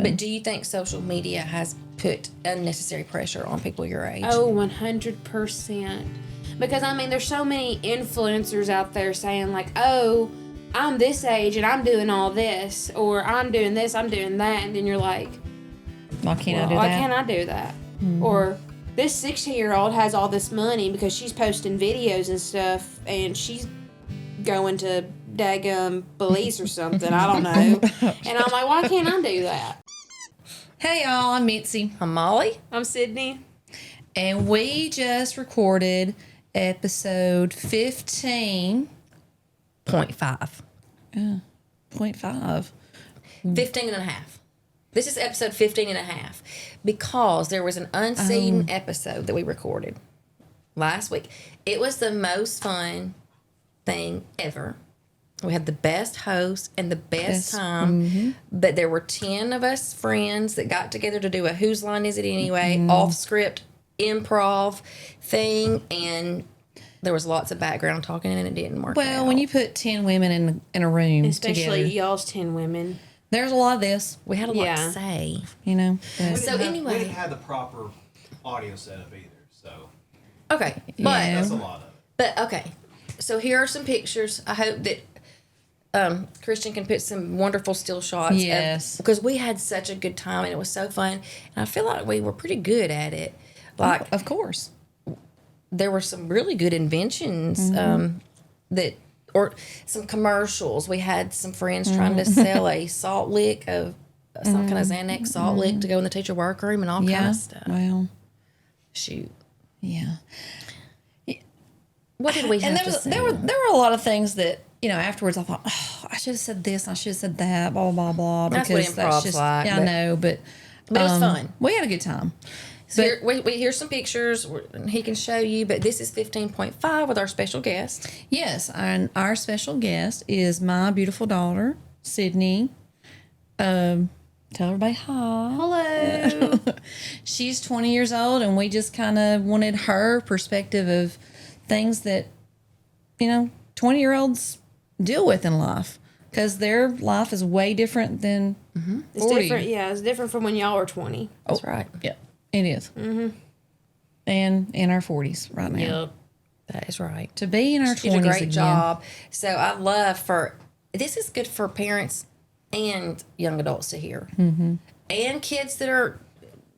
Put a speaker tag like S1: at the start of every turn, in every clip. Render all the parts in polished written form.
S1: But do you think social media has put unnecessary pressure on people your age?
S2: Oh, 100%. Because, I mean, there's so many influencers out there saying, like, oh, I'm this age and I'm doing all this. Or I'm doing this, I'm doing that. And then you're like,
S1: why can't I do that?
S2: Why can't I do that?
S1: Mm-hmm.
S2: Or this 16-year-old has all this money because she's posting videos and stuff and she's going to daggum Belize or something. I don't know. And I'm like, why can't I do that?
S1: Hey y'all, I'm Mitzi. I'm Molly.
S2: I'm Sydney.
S1: And we just recorded episode 15.5. 0.5.
S3: 15 and a half. This is episode 15 and a half because there was an unseen episode that we recorded last week. It was the most fun thing ever. We had the best host and the best time. Mm-hmm. But there were 10 of us friends that got together to do a Whose Line Is It Anyway, off script, improv thing, and there was lots of background talking and it didn't work out.
S1: Well, when you put 10 women in a room
S2: especially
S1: together,
S2: y'all's 10 women.
S1: There's a lot of this.
S3: We had a lot to say.
S1: You know?
S3: So anyway.
S4: We didn't have the proper audio setup either, so.
S3: Okay. But
S4: that's a lot of it.
S3: But, okay. So here are some pictures. I hope that Christian can put some wonderful still shots.
S1: Yes.
S3: Because we had such a good time and it was so fun. And I feel like we were pretty good at it. Like,
S1: of course.
S3: There were some really good inventions or some commercials. We had some friends trying to sell a salt lick of some kind of Xanax salt lick to go in the teacher workroom and all kind of stuff.
S1: Well,
S3: shoot.
S1: Yeah.
S3: What did we have to say?
S1: There were a lot of things that, afterwards I thought, oh, I should have said this, I should have said that, blah, blah, blah.
S3: That's
S1: because
S3: what
S1: that's
S3: improv's
S1: just,
S3: like.
S1: Yeah, I know, but
S3: it was fun.
S1: We had a good time.
S3: So here's some pictures he can show you, but this is 15.5 with our special guest.
S1: Yes, and our special guest is my beautiful daughter, Sydney. Tell everybody hi.
S2: Hello.
S1: She's 20 years old, and we just kind of wanted her perspective of things that, 20-year-olds deal with in life. Because their life is way different than 40.
S2: It's different, yeah. It's different from when y'all were 20.
S3: That's right.
S1: Yeah. It is. Mm-hmm. And in our 40s right now.
S3: Yep. That is right.
S1: To be in our 20s
S3: She did a great
S1: again.
S3: job. So I love this is good for parents and young adults to hear. Mm-hmm. And kids that are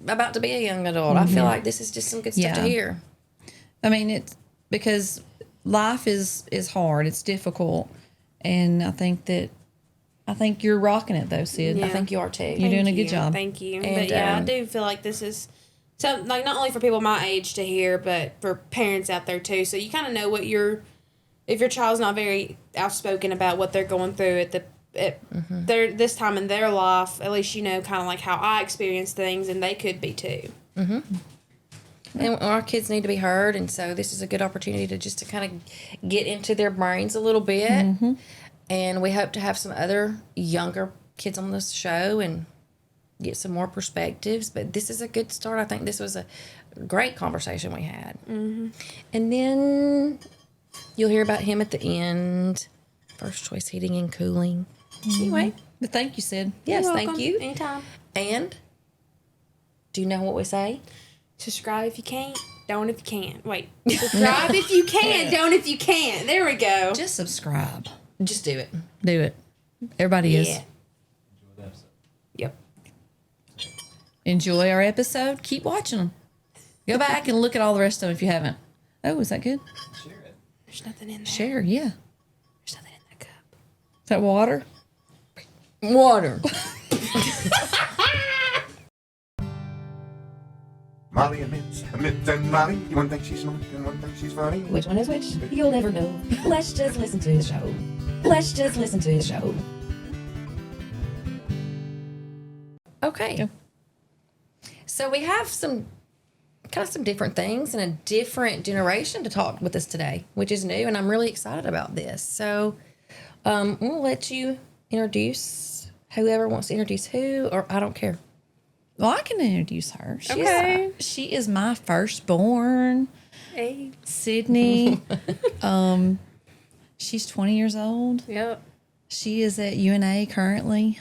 S3: about to be a young adult. I feel like this is just some good stuff to hear.
S1: I mean, it's because life is hard. It's difficult. And I think you're rocking it though, Sid.
S2: Yeah.
S3: I think you are too.
S1: You're doing a good job.
S2: Thank you.
S3: And,
S2: but yeah, I do feel like this is so not only for people my age to hear, but for parents out there too. So you kind of know what if your child's not very outspoken about what they're going through at their this time in their life, at least kind of like how I experience things, and they could be too.
S3: Mm-hmm. And our kids need to be heard, and so this is a good opportunity to kind of get into their brains a little bit. Mm-hmm. And we hope to have some other younger kids on this show and get some more perspectives. But this is a good start. I think this was a great conversation we had. Mm-hmm. And then you'll hear about him at the end. First choice heating and cooling. Mm-hmm. Anyway.
S1: But thank you, Sid.
S3: Yes,
S2: You're
S3: thank
S2: welcome.
S3: you.
S2: Anytime.
S3: And do you know what we say?
S2: Subscribe if you can't. Don't if you can't. Wait. Subscribe if you can. Don't if you can't. There we go.
S1: Just subscribe.
S3: Just do it.
S1: Do it. Everybody is.
S4: Enjoy the episode.
S2: Yep.
S1: Enjoy our episode. Keep watching them. Go back and look at all the rest of them if you haven't. Oh, is that good?
S4: Share it.
S2: There's nothing in there.
S1: Share, yeah.
S2: There's nothing in that cup.
S1: Is that water?
S3: Water.
S5: Mollie and Mitzi, and Molly. One thinks she's smart and one thinks she's funny.
S6: Which one is which? You'll never know. Let's just listen to the show. Let's just listen to the show.
S3: Okay.
S1: Go.
S3: So we have some different things and a different generation to talk with us today, which is new, and I'm really excited about this. So we'll let you introduce whoever wants to introduce who, or I don't care.
S1: Well, I can introduce her.
S2: Okay.
S1: She is my firstborn,
S2: Hey.
S1: Sydney. She's 20 years old.
S2: Yep.
S1: She is at UNA currently.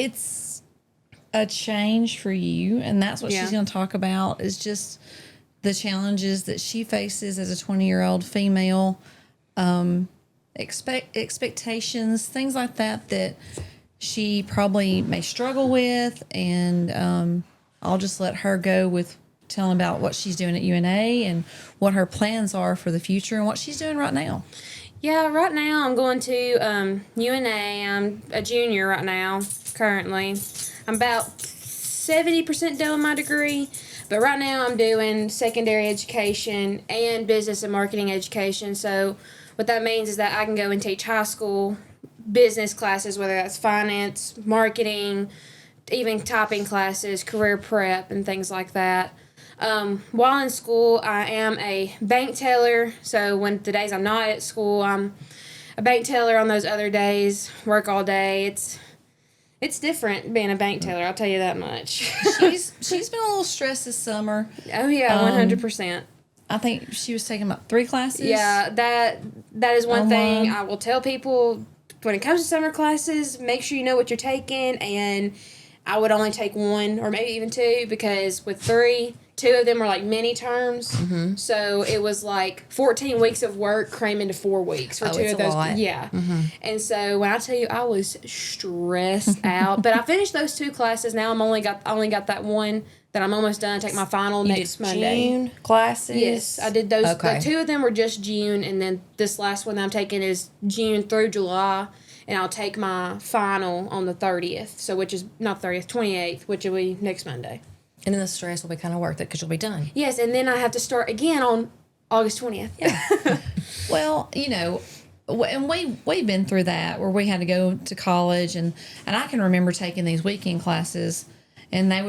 S1: it's a change for you, and that's what
S2: Yeah.
S1: she's going to talk about, is just the challenges that she faces as a 20-year-old female, expectations, things like that she probably may struggle with, and I'll just let her go with telling about what she's doing at UNA and what her plans are for the future and what she's doing right now.
S2: Yeah, right now I'm going to UNA. I'm a junior right now, currently. I'm about 70% done with my degree, but right now I'm doing secondary education and business and marketing education. So what that means is that I can go and teach high school business classes, whether that's finance, marketing, even typing classes, career prep, and things like that. While in school, I am a bank teller. So when the days I'm not at school, I'm a bank teller. On those other days, work all day. It's different being a bank teller. I'll tell you that much.
S1: She's been a little stressed this summer.
S2: Oh yeah, 100%.
S1: I think she was taking about 3 classes.
S2: Yeah, that is one
S1: Online.
S2: thing I will tell people when it comes to summer classes. Make sure you know what you're taking, and I would only take 1 or maybe even 2, because with 3, 2 of them were like mini terms.
S3: Mm-hmm.
S2: So it was like 14 weeks of work crammed into 4 weeks for 2
S3: it's
S2: of
S3: a
S2: those.
S3: lot.
S2: Yeah.
S3: Mm-hmm.
S2: And so when I tell you I was stressed out, but I finished those 2 classes. Now I only got that one that I'm almost done. Take my final
S3: You
S2: next
S3: did
S2: Monday.
S3: June classes?
S2: Yes, I did those.
S3: Okay.
S2: The 2 of them were just June, and then this last one that I'm taking is June through July, and I'll take my final on the 30th. So which is not 30th, 28th, which will be next Monday.
S3: And then the stress will be kind of worth it because you'll be done.
S2: Yes, and then I have to start again on August 20th. Yeah.
S1: Well, and we've been through that where we had to go to college, and I can remember taking these weekend classes, and they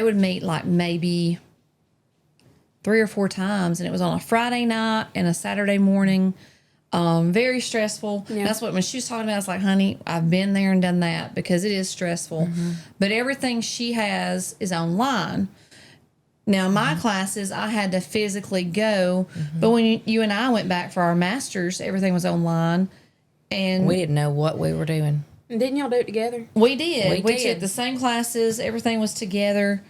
S1: would meet like maybe 3 or 4 times, and it was on a Friday night and a Saturday morning. Very stressful.
S2: Yeah.
S1: That's what when she was talking about, I was like, honey, I've been there and done that, because it is stressful. But everything she has is online. Now, my classes, I had to physically go, but when you and I went back for our masters, everything was online, and
S3: We didn't know what we were doing.
S2: And didn't y'all do it together?
S1: we did.
S3: We
S1: We
S3: did.
S1: took the same classes. Everything was together.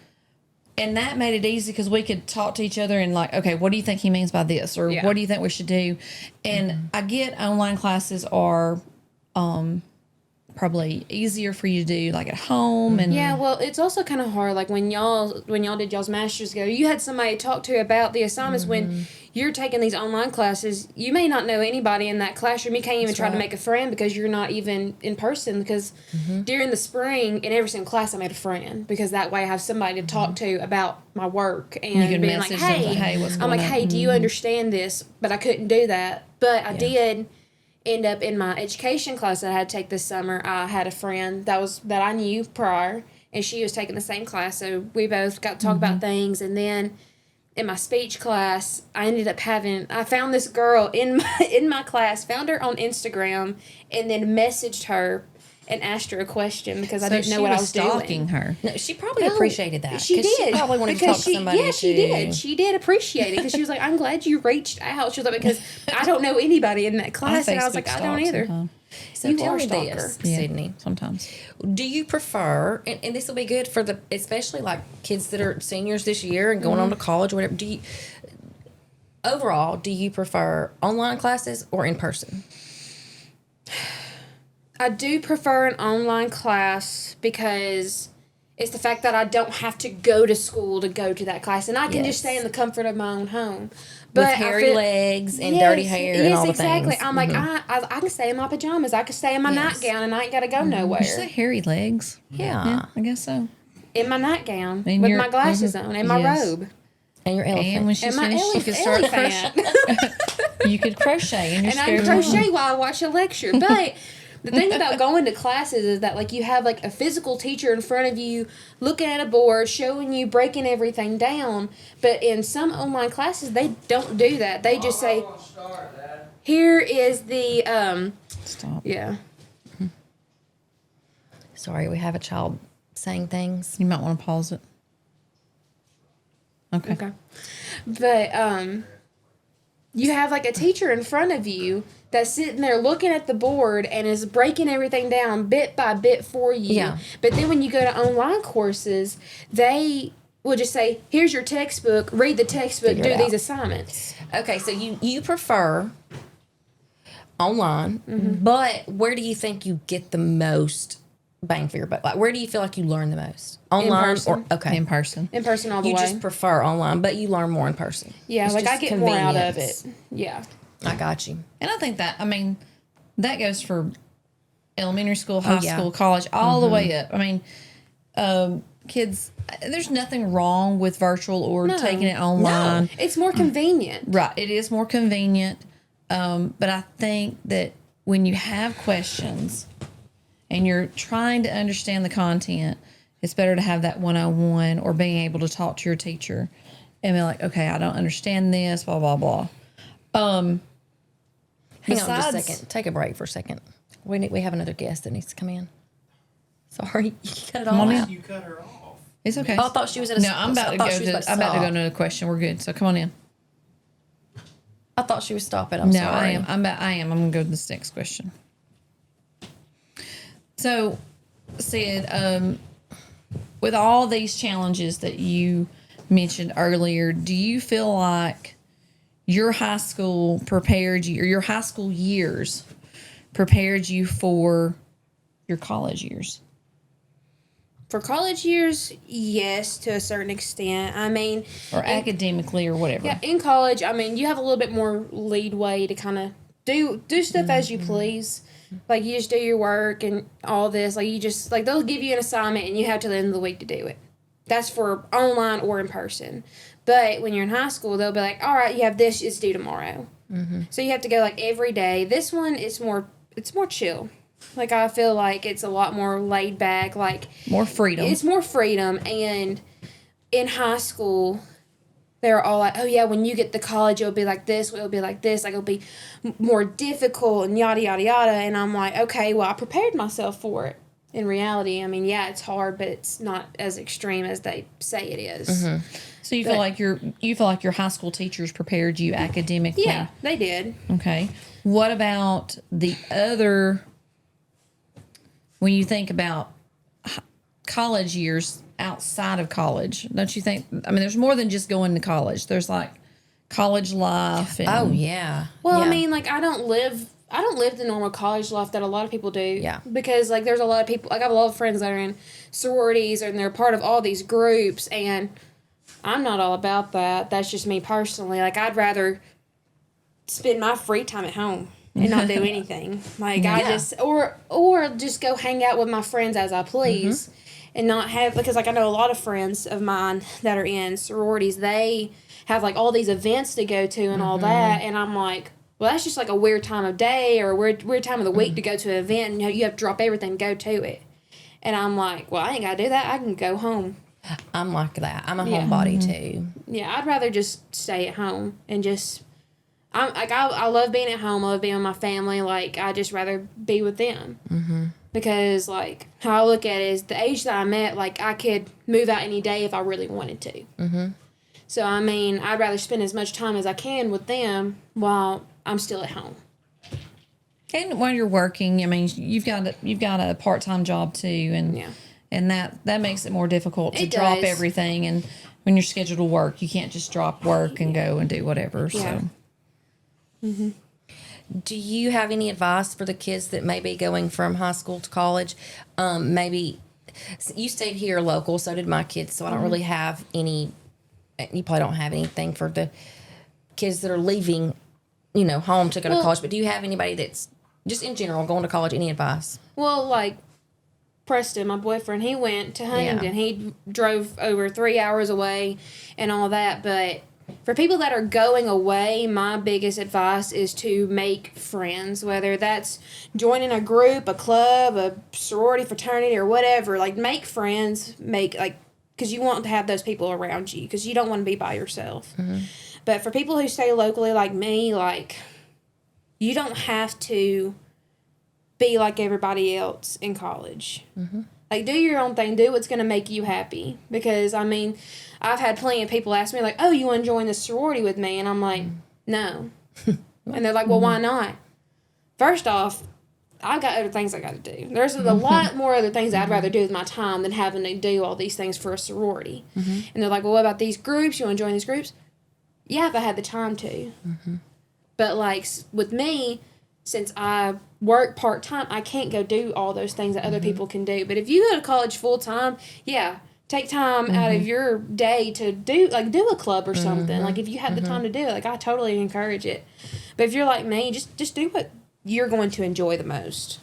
S1: And that made it easy because we could talk to each other and like, okay, what do you think he means by this? Or
S2: Yeah.
S1: what do you think we should do? And I get online classes are probably easier for you to do like at home. And
S2: Yeah, well, it's also kind of hard. Like when y'all did y'all's masters together, you had somebody to talk to about the assignments. When you're taking these online classes, you may not know anybody in that classroom. You can't even try to
S3: right.
S2: make a friend because you're not even in person. Because during the spring, in every single class, I made a friend, because that way I have somebody to talk to about my work and
S1: you can
S2: being like,
S1: message them,
S2: hey,
S1: hey, what's
S2: I'm
S1: going
S2: like,
S1: on?
S2: hey, do you understand this? But I couldn't do that. But I did end up in my education class that I had to take this summer. I had a friend that I knew prior, and she was taking the same class, so we both got to talk about things. And then in my speech class, I found this girl in my class, found her on Instagram, and then messaged her and asked her a question because I
S1: so
S2: didn't know
S1: she
S2: what I
S1: was
S2: was
S1: stalking
S2: doing.
S1: her.
S3: No, she probably
S2: No,
S3: appreciated that.
S2: She
S3: 'cause
S2: did.
S3: She probably wanted to
S2: Because
S3: talk to somebody.
S2: Yeah, she did. She did appreciate it, because she was like, "I'm glad you reached out." She was like, "Because I don't know anybody in that class," and I was like, "I don't either."
S3: So
S2: You
S3: tell
S2: are a
S3: me
S2: stalker.
S3: this,
S1: Yeah,
S3: Sydney.
S1: sometimes.
S3: Do you prefer, and this will be good for especially like kids that are seniors this year and going on to college or whatever. Overall, do you prefer online classes or in person?
S2: I do prefer an online class because it's the fact that I don't have to go to school to go to that class, and I can just stay in the comfort of my own home.
S3: With
S2: I
S3: hairy
S2: feel-
S3: legs and dirty hair and all the
S2: exactly.
S3: things.
S2: I'm like, I can stay in my pajamas. I can stay in my
S3: Yes.
S2: nightgown, and I ain't got to go nowhere.
S1: Did you say hairy legs?
S3: Yeah.
S1: Yeah, I guess so.
S2: In my nightgown
S1: And
S2: with
S1: your-
S2: my glasses on and my
S1: yes.
S2: robe.
S3: And your elephant.
S1: And when she's
S2: And my
S1: finished, you could start
S2: elephant.
S1: You could crochet in your
S2: And I
S1: spare
S2: can
S1: time.
S2: crochet while I watch a lecture. But the thing about going to classes is that like you have like a physical teacher in front of you looking at a board, showing you, breaking everything down. But in some online classes, they don't do that. They just say, here is the,
S1: Stop.
S2: yeah.
S3: Sorry, we have a child saying things.
S1: You might want to pause it. Okay.
S2: Okay. But you have like a teacher in front of you that's sitting there looking at the board and is breaking everything down bit by bit for you.
S3: Yeah.
S2: But then when you go to online courses, they will just say, here's your textbook, read the textbook,
S3: Figure
S2: do
S3: it
S2: these
S3: out.
S2: assignments.
S3: Okay, so you prefer online, but where do you think you get the most bang for your buck? Like, where do you feel like you learn the most? Online
S2: person.
S3: or okay?
S1: In person.
S2: In person all the
S3: You
S2: way.
S3: just prefer online, but you learn more in person.
S2: Yeah,
S3: It's
S2: like I
S3: just
S2: get more out of
S3: convenience.
S2: it. Yeah.
S3: I got you.
S1: And I think that, I mean, that goes for elementary school, high
S3: yeah.
S1: school, college, all the way up. I mean, kids, there's nothing wrong with virtual or taking it online.
S2: No, it's more convenient.
S1: Right. It is more convenient. But I think that when you have questions and you're trying to understand the content, it's better to have that one-on-one or being able to talk to your teacher and be like, okay, I don't understand this, blah, blah, blah.
S3: Hang on just a
S1: Besides-
S3: second. Take a break for a second. We have another guest that needs to come in. Sorry, you cut it all
S1: on
S3: out.
S1: in.
S4: You cut her off.
S1: It's okay.
S3: Oh, I thought she was at a.
S1: No, I'm about
S3: I
S1: to
S3: thought
S1: go
S3: she was
S1: to. I'm about to go
S3: stop.
S1: to another question. We're good. So come on in.
S3: I thought she was stopping. I'm
S1: No,
S3: sorry.
S1: I am. I am. I'm gonna go to this next question. So, Sid, with all these challenges that you mentioned earlier, do you feel like your high school prepared you, or your high school years prepared you for your college years?
S2: For college years, yes, to a certain extent. I mean,
S1: Or academically or whatever?
S2: yeah, in college, I mean, you have a little bit more leadway to kind of do stuff as you please. Like, you just do your work and all this. Like, you just, like, they'll give you an assignment and you have till the end of the week to do it. That's for online or in person. But when you're in high school, they'll be like, all right, you have this, it's due tomorrow. So you have to go, like, every day. This one is more chill. Like, I feel like it's a lot more laid back. Like,
S1: More freedom.
S2: it's more freedom. And in high school, they're all like, oh, yeah, when you get to college, it'll be like this, it'll be like this, like, it'll be more difficult and yada, yada, yada. And I'm like, okay, well, I prepared myself for it. In reality, I mean, yeah, it's hard, but it's not as extreme as they say it is.
S1: So you feel like your high school teachers prepared you academically?
S2: Yeah, they did.
S1: Okay. What about the other? When you think about college years outside of college, don't you think? I mean, there's more than just going to college. There's like college life. And,
S3: Oh yeah.
S2: Well,
S3: yeah.
S2: I mean, like, I don't live the normal college life that a lot of people do.
S3: Yeah.
S2: Because, like, there's a lot of people, like, I have a lot of friends that are in sororities and they're part of all these groups, and I'm not all about that. That's just me personally. Like, I'd rather spend my free time at home and not do anything. Like, I just, or just go hang out with my friends as I please and not have, because, like, I know a lot of friends of mine that are in sororities, they have, like, all these events to go to and all that, and I'm like, well, that's just like a weird time of day or a weird time of the week to go to an event, and you have to drop everything and go to it. And I'm like, well, I ain't got to do that. I can go home.
S3: I'm like that. I'm a
S2: Yeah.
S3: homebody too.
S2: Yeah, I'd rather just stay at home and just, I love being at home. I love being with my family. Like, I just rather be with them. Mm-hmm. Because, like, how I look at it is the age that I'm at, like, I could move out any day if I really wanted to. Mm-hmm. So, I mean, I'd rather spend as much time as I can with them while I'm still at home.
S1: And while you're working, I mean, you've got a part-time job too, and
S2: Yeah.
S1: and that makes it more difficult to
S2: It
S1: drop
S2: does.
S1: everything. And when you're scheduled to work, you can't just drop work and go and do whatever.
S2: Yeah.
S1: So
S3: Do you have any advice for the kids that may be going from high school to college? Maybe you stayed here local, so did my kids, so I don't really have any. You probably don't have anything for the kids that are leaving, home to go to
S2: Well-
S3: college. But do you have anybody that's just in general going to college? Any advice?
S2: Well, like, Preston, my boyfriend, he went to Huntington. He drove over 3 hours away and all that. But for people that are going away, my biggest advice is to make friends, whether that's joining a group, a club, a sorority, fraternity, or whatever. Like, make friends, because you want to have those people around you, because you don't want to be by yourself. But for people who stay locally like me, like, you don't have to be like everybody else in college. Like, do your own thing. Do what's going to make you happy. Because, I mean, I've had plenty of people ask me, like, oh, you want to join the sorority with me? And I'm like, no. And they're like, well, why not? First off, I got other things I got to do. There's a lot more other things I'd rather do with my time than having to do all these things for a sorority. And they're like, well, what about these groups? You want to join these groups? Yeah, if I had the time to. But, like, with me, since I work part-time, I can't go do all those things that other people can do. But if you go to college full-time, yeah, take time out of your day to do a club or something. Like, if you had the time to do it, like, I totally encourage it. But if you're like me, just do what you're going to enjoy the most.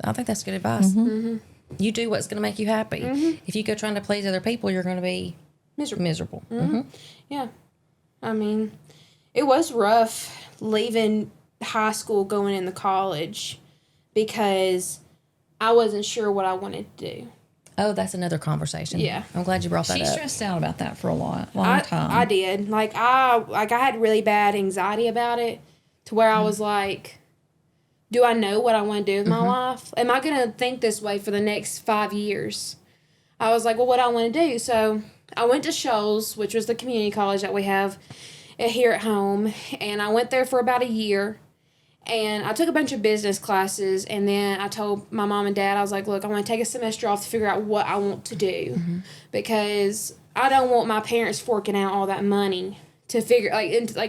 S3: I think that's good advice. You do what's going to make you happy. If you go trying to please other people, you're going to be miserable.
S2: Yeah. I mean, it was rough leaving high school going into college because I wasn't sure what I wanted to do.
S3: Oh, that's another conversation.
S2: Yeah.
S3: I'm glad you brought that
S1: She
S3: up.
S1: stressed out about that for a long time.
S2: I did. I had really bad anxiety about it to where I was like, do I know what I want to do with my life? Am I going to think this way for the next 5 years? I was like, well, what do I want to do? So I went to Shoals, which was the community college that we have here at home, and I went there for about a year. And I took a bunch of business classes, and then I told my mom and dad, I was like, look, I want to take a semester off to figure out what I want to do. Because I don't want my parents forking out all that money to figure,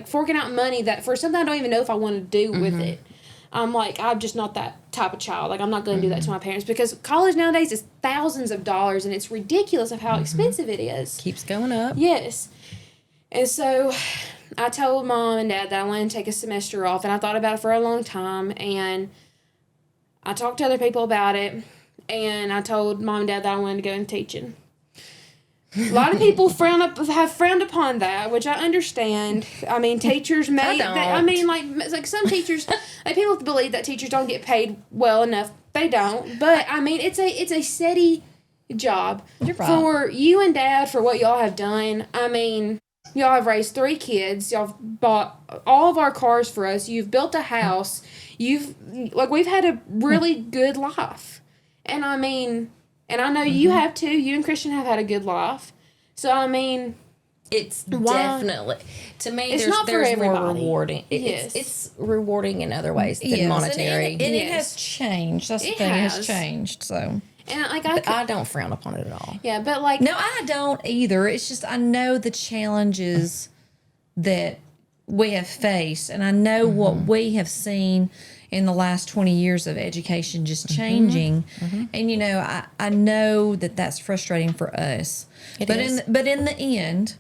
S2: forking out money that for something I don't even know if I want to do with it. I'm just not that type of child. Like, I'm not going to do that to my parents because college nowadays is thousands of dollars, and it's ridiculous of how expensive it is.
S3: Keeps going up.
S2: Yes. And so I told mom and dad that I wanted to take a semester off, and I thought about it for a long time, and I talked to other people about it, and I told mom and dad that I wanted to go into teaching. A lot of people have frowned upon that, which I understand. I mean, teachers may. Some teachers, people believe that teachers don't get paid well enough. They don't, but I mean, it's a steady job.
S1: You're right.
S2: For you and dad for what y'all have done. I mean, y'all have raised 3 kids. Y'all have bought all of our cars for us. You've built a house. We've had a really good life, and I mean. And I know you have too. You and Christian have had a good life. So, I mean...
S3: It's definitely... To me,
S2: it's not
S3: there's
S2: for
S3: more
S2: everybody.
S3: rewarding.
S2: Yes.
S3: It's rewarding in other ways than
S1: Yes,
S3: monetary.
S1: And it has changed. That's the
S2: It
S1: thing. It
S2: has.
S1: has changed, so...
S2: And,
S3: I don't frown upon it at all.
S2: Yeah, but,
S1: No, I don't either. It's just I know the challenges that we have faced, and I know what we have seen in the last 20 years of education just changing. And, I know that that's frustrating for us.
S3: It
S1: but
S3: is.
S1: in the end,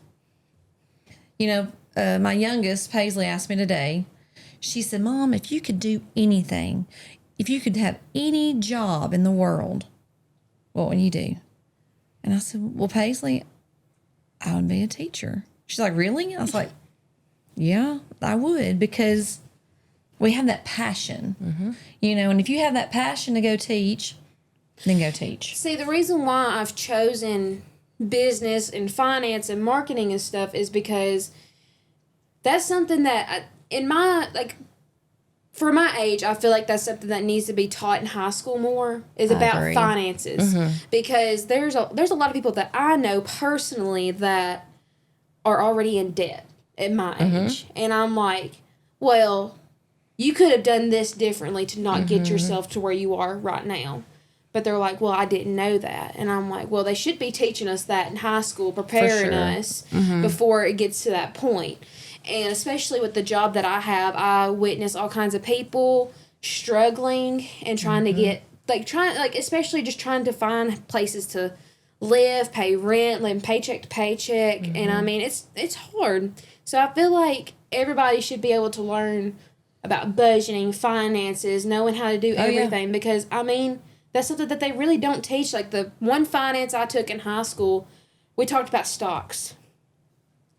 S1: my youngest, Paisley, asked me today, she said, Mom, if you could do anything, if you could have any job in the world, what would you do? And I said, well, Paisley, I would be a teacher. She's like, really? I was like, yeah, I would, because we have that passion, and if you have that passion to go teach, then go teach.
S2: See, the reason why I've chosen business and finance and marketing and stuff is because that's something that, for my age, I feel like that's something that needs to be taught in high school more, is about
S3: agree.
S2: finances. Because there's a lot of people that I know personally that are already in debt at my age. And I'm like, well, you could have done this differently to not get yourself to where you are right now. But they're like, well, I didn't know that. And I'm like, well, they should be teaching us that in high school, preparing us before it gets to that point. And especially with the job that I have, I witness all kinds of people struggling and trying to get, especially just trying to find places to live, pay rent, live paycheck to paycheck. And I mean, it's hard. So I feel like everybody should be able to learn about budgeting, finances, knowing how to do everything. Because, I mean, that's something that they really don't teach. Like, the one finance I took in high school, we talked about stocks.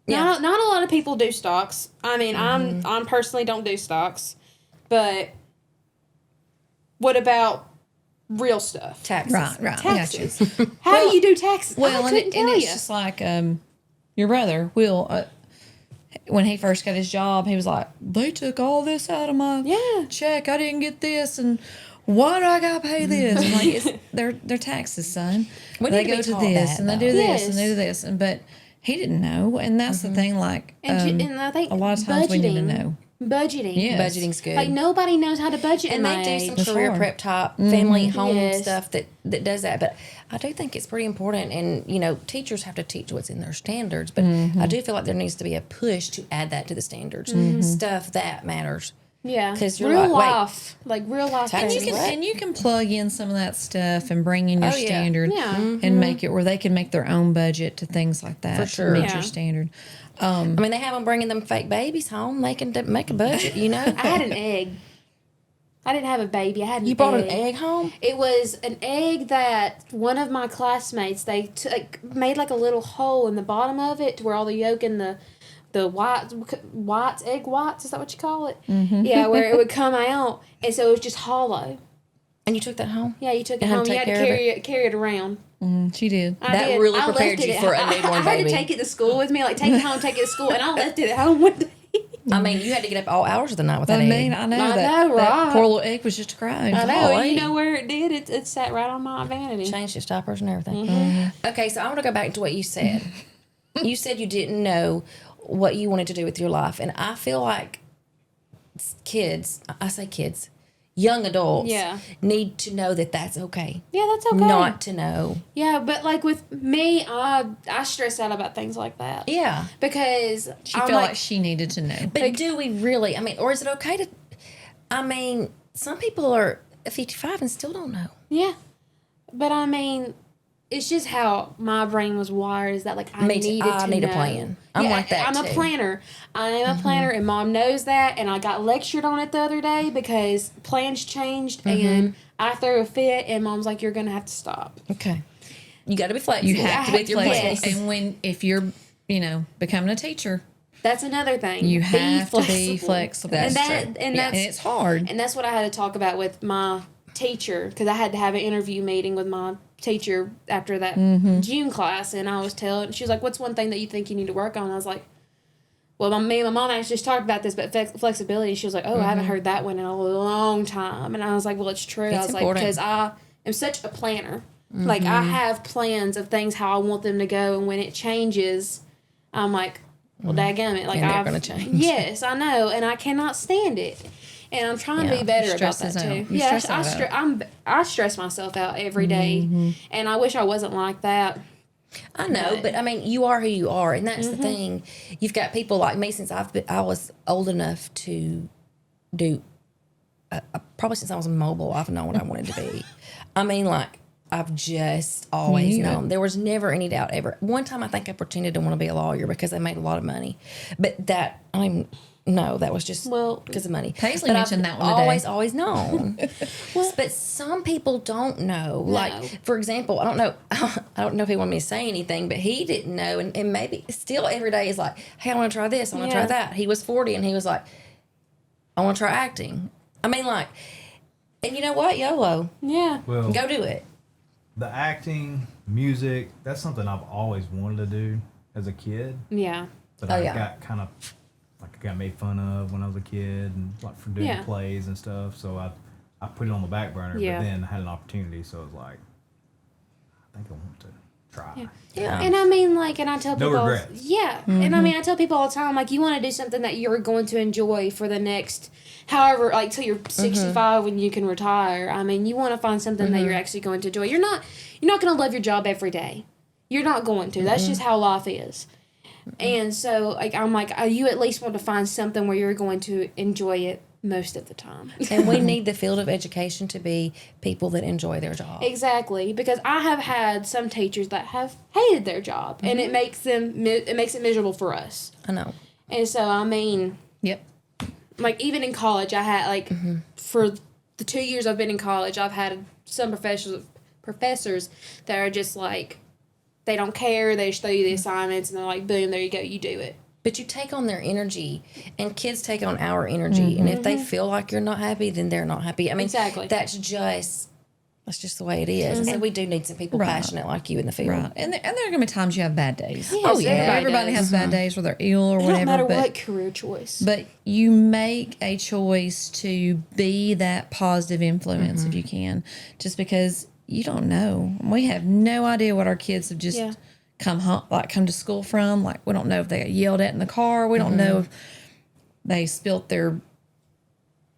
S2: Yeah. Not a lot of people do stocks. I mean, I'm personally don't do stocks. But what about real stuff?
S3: Taxes.
S1: Right.
S2: Taxes. How do you do taxes?
S1: Well,
S2: I
S1: and
S2: couldn't tell
S1: it's
S2: you.
S1: just like your brother, Will, when he first got his job, he was like, they took all this out of my check. I didn't get this, and why do I got to pay this? I'm like, it's their taxes, son.
S3: We
S1: They
S3: need to
S1: go
S3: be
S1: to
S3: taught
S1: this,
S3: that,
S1: and they
S3: though.
S1: do this, and
S2: Yes.
S1: they do this. But he didn't know, and that's the thing, like,
S2: And I think
S1: a lot of times we need to
S2: budgeting
S1: know.
S2: budgeting.
S1: Yes.
S3: Budgeting's good.
S2: Like nobody knows how to budget,
S3: and
S2: in my
S3: they do some
S2: age.
S3: career
S1: hard.
S3: prep type family home
S2: Yes.
S3: stuff that does that. But I do think it's pretty important. And, teachers have to teach what's in their standards. But I do feel like there needs to be a push to add that to the standards. Stuff that matters.
S2: Yeah,
S3: 'Cause you're
S2: real
S3: like, wait.
S2: real life.
S3: And
S1: And
S2: things.
S1: you can plug in some of that stuff and bring in your
S3: Oh, yeah.
S1: standard
S2: Yeah.
S1: and make it where they can make their own budget to things like that
S3: For sure.
S1: to meet
S2: Yeah.
S1: your standard.
S3: I mean, they have them bringing them fake babies home. They can make a budget,
S2: I had an egg. I didn't have a baby. I had an
S3: You brought an egg home?
S2: It was an egg that one of my classmates they made like a little hole in the bottom of it to where all the yolk and the egg whites, is that what you call it? Mm-hmm. Yeah, where it would come out, and so it was just hollow.
S3: And you took that home?
S2: Yeah, you took it
S3: And had
S2: home.
S3: to
S2: You had
S3: take
S2: to
S3: care of
S2: carry it around.
S1: She did.
S2: I
S3: That
S2: did.
S3: really
S2: I
S3: prepared
S2: left
S3: you
S2: it
S3: for
S2: at-
S3: a newborn
S2: I had
S3: baby.
S2: to take it to school with me, like take it home, take it to school, and I left it at home one day.
S3: I mean, you had to get up all hours of the night with that
S1: I
S3: egg.
S1: mean, I know
S2: I
S1: that,
S2: know,
S1: that
S2: right?
S1: poor little egg was just crying.
S2: I know, and
S3: Golly.
S2: you know where it did? It sat right on my vanity.
S3: Changed its diapers and everything.
S2: Mm-hmm.
S3: Okay, so I want to go back to what you said. You said you didn't know what you wanted to do with your life. And I feel like kids, I say kids, young adults
S2: Yeah.
S3: need to know that that's okay.
S2: Yeah, that's okay.
S3: Not to know.
S2: Yeah, but like with me, I stress out about things like that.
S3: Yeah.
S2: Because
S1: She
S2: I'm
S1: felt like she needed to know.
S3: But do we really? I mean, or is it okay to? I mean, some people are 55 and still don't know.
S2: yeah. But I mean, it's just how my brain was wired. Is that like I
S3: Me too.
S2: needed
S3: I
S2: to
S3: need a
S2: know.
S3: plan. I'm like that,
S2: I'm
S3: too.
S2: a planner. I am a planner, and Mom knows that. And I got lectured on it the other day because plans changed, and I threw a fit. And Mom's like, "You're gonna have to stop."
S3: Okay. You got to be flexible.
S1: You have to be
S3: with your
S1: flexible.
S3: plans.
S1: And if you're, becoming a teacher,
S2: That's another thing.
S1: you have to be flexible.
S2: And
S3: That's
S2: that
S3: true.
S2: and
S3: Yeah.
S2: that's
S1: And it's hard.
S2: And that's what I had to talk about with my teacher because I had to have an interview meeting with my teacher after that June class, and I was telling, she was like, "What's one thing that you think you need to work on?" I was like, "Well, me and my mom actually just talked about this, but flexibility." She was like, "Oh, I haven't heard that one in a long time," and I was like, "Well, it's true." I
S3: It's
S2: was like,
S3: important.
S2: because I am such a planner. Like I have plans of things how I want them to go, and when it changes, I'm like, well, dadgummit, like
S3: And they're
S2: I've
S3: gonna change.
S2: Yes, I know, and I cannot stand it. And I'm trying to
S3: Yeah,
S2: be better about
S1: stresses
S2: that too.
S1: out. You
S2: Yeah,
S1: stress out about
S2: I stress myself out every day, and I wish I wasn't like that.
S3: I know, but I mean, you are who you are, and that's the thing. You've got people like me since I was old enough to do. Probably since I was mobile, I've known what I wanted to be. I mean, like I've just always
S1: Yeah.
S3: known. There was never any doubt ever. One time, I think I pretended to want to be a lawyer because they made a lot of money, but that I mean. No, that was just because of money.
S1: Paisley
S3: But
S1: mentioned
S3: I've
S1: that one today.
S3: always known. But some people don't know. Like, for example, I don't know. I don't know if he wanted me to say anything, but he didn't know, and maybe still every day is like, "Hey, I want to try this. I want to try
S2: Yeah.
S3: that." He was 40, and he was like, "I want to try acting." I mean, like, and you know what? YOLO,
S2: Yeah.
S4: Well,
S3: go do it.
S4: the acting, music, that's something I've always wanted to do as a kid.
S2: Yeah.
S4: But
S3: Oh,
S4: I
S3: yeah.
S4: got kind of, like, I got made fun of when I was a kid and, like, for doing
S2: Yeah.
S4: plays and stuff. So I put it on the back burner.
S2: Yeah.
S4: But then I had an opportunity. So it was like, I think I want to try.
S2: Yeah.
S3: Yeah.
S2: And I mean, like, and I tell
S4: No
S2: people,
S4: regrets.
S2: yeah. And I mean, I tell people all the time, like, you want to do something that you're going to enjoy for the next, however, like, till you're 65 when you can retire. I mean, you want to find something that you're actually going to enjoy. You're not going to love your job every day. You're not going to. That's just how life is. And so, like, I'm like, you at least want to find something where you're going to enjoy it most of the time.
S3: And we need the field of education to be people that enjoy their job.
S2: Exactly, because I have had some teachers that have hated their job, and it makes it miserable for us.
S3: I know.
S2: And so, I mean,
S1: Yep.
S2: like even in college, I had like for the 2 years I've been in college, I've had some professors that are just like they don't care. They just throw you the assignments, and they're like, "Boom, there you go, you do it."
S3: But you take on their energy, and kids take on our energy. And if they feel like you're not happy, then they're not happy. I mean,
S2: Exactly.
S3: that's just the way it is. And so we do need some people
S1: Right.
S3: passionate like you in the field.
S1: Right. And there are going to be times you have bad days.
S2: Yes,
S3: Oh, yeah.
S1: Everybody
S2: does.
S1: has bad days where they're ill or
S2: It
S1: whatever.
S2: don't matter
S1: but,
S2: what career choice.
S1: but you make a choice to be that positive influence if you can, just because you don't know. We have no idea what our kids have just
S2: Yeah.
S1: come to school from. Like, we don't know if they got yelled at in the car. We don't know if they spilt their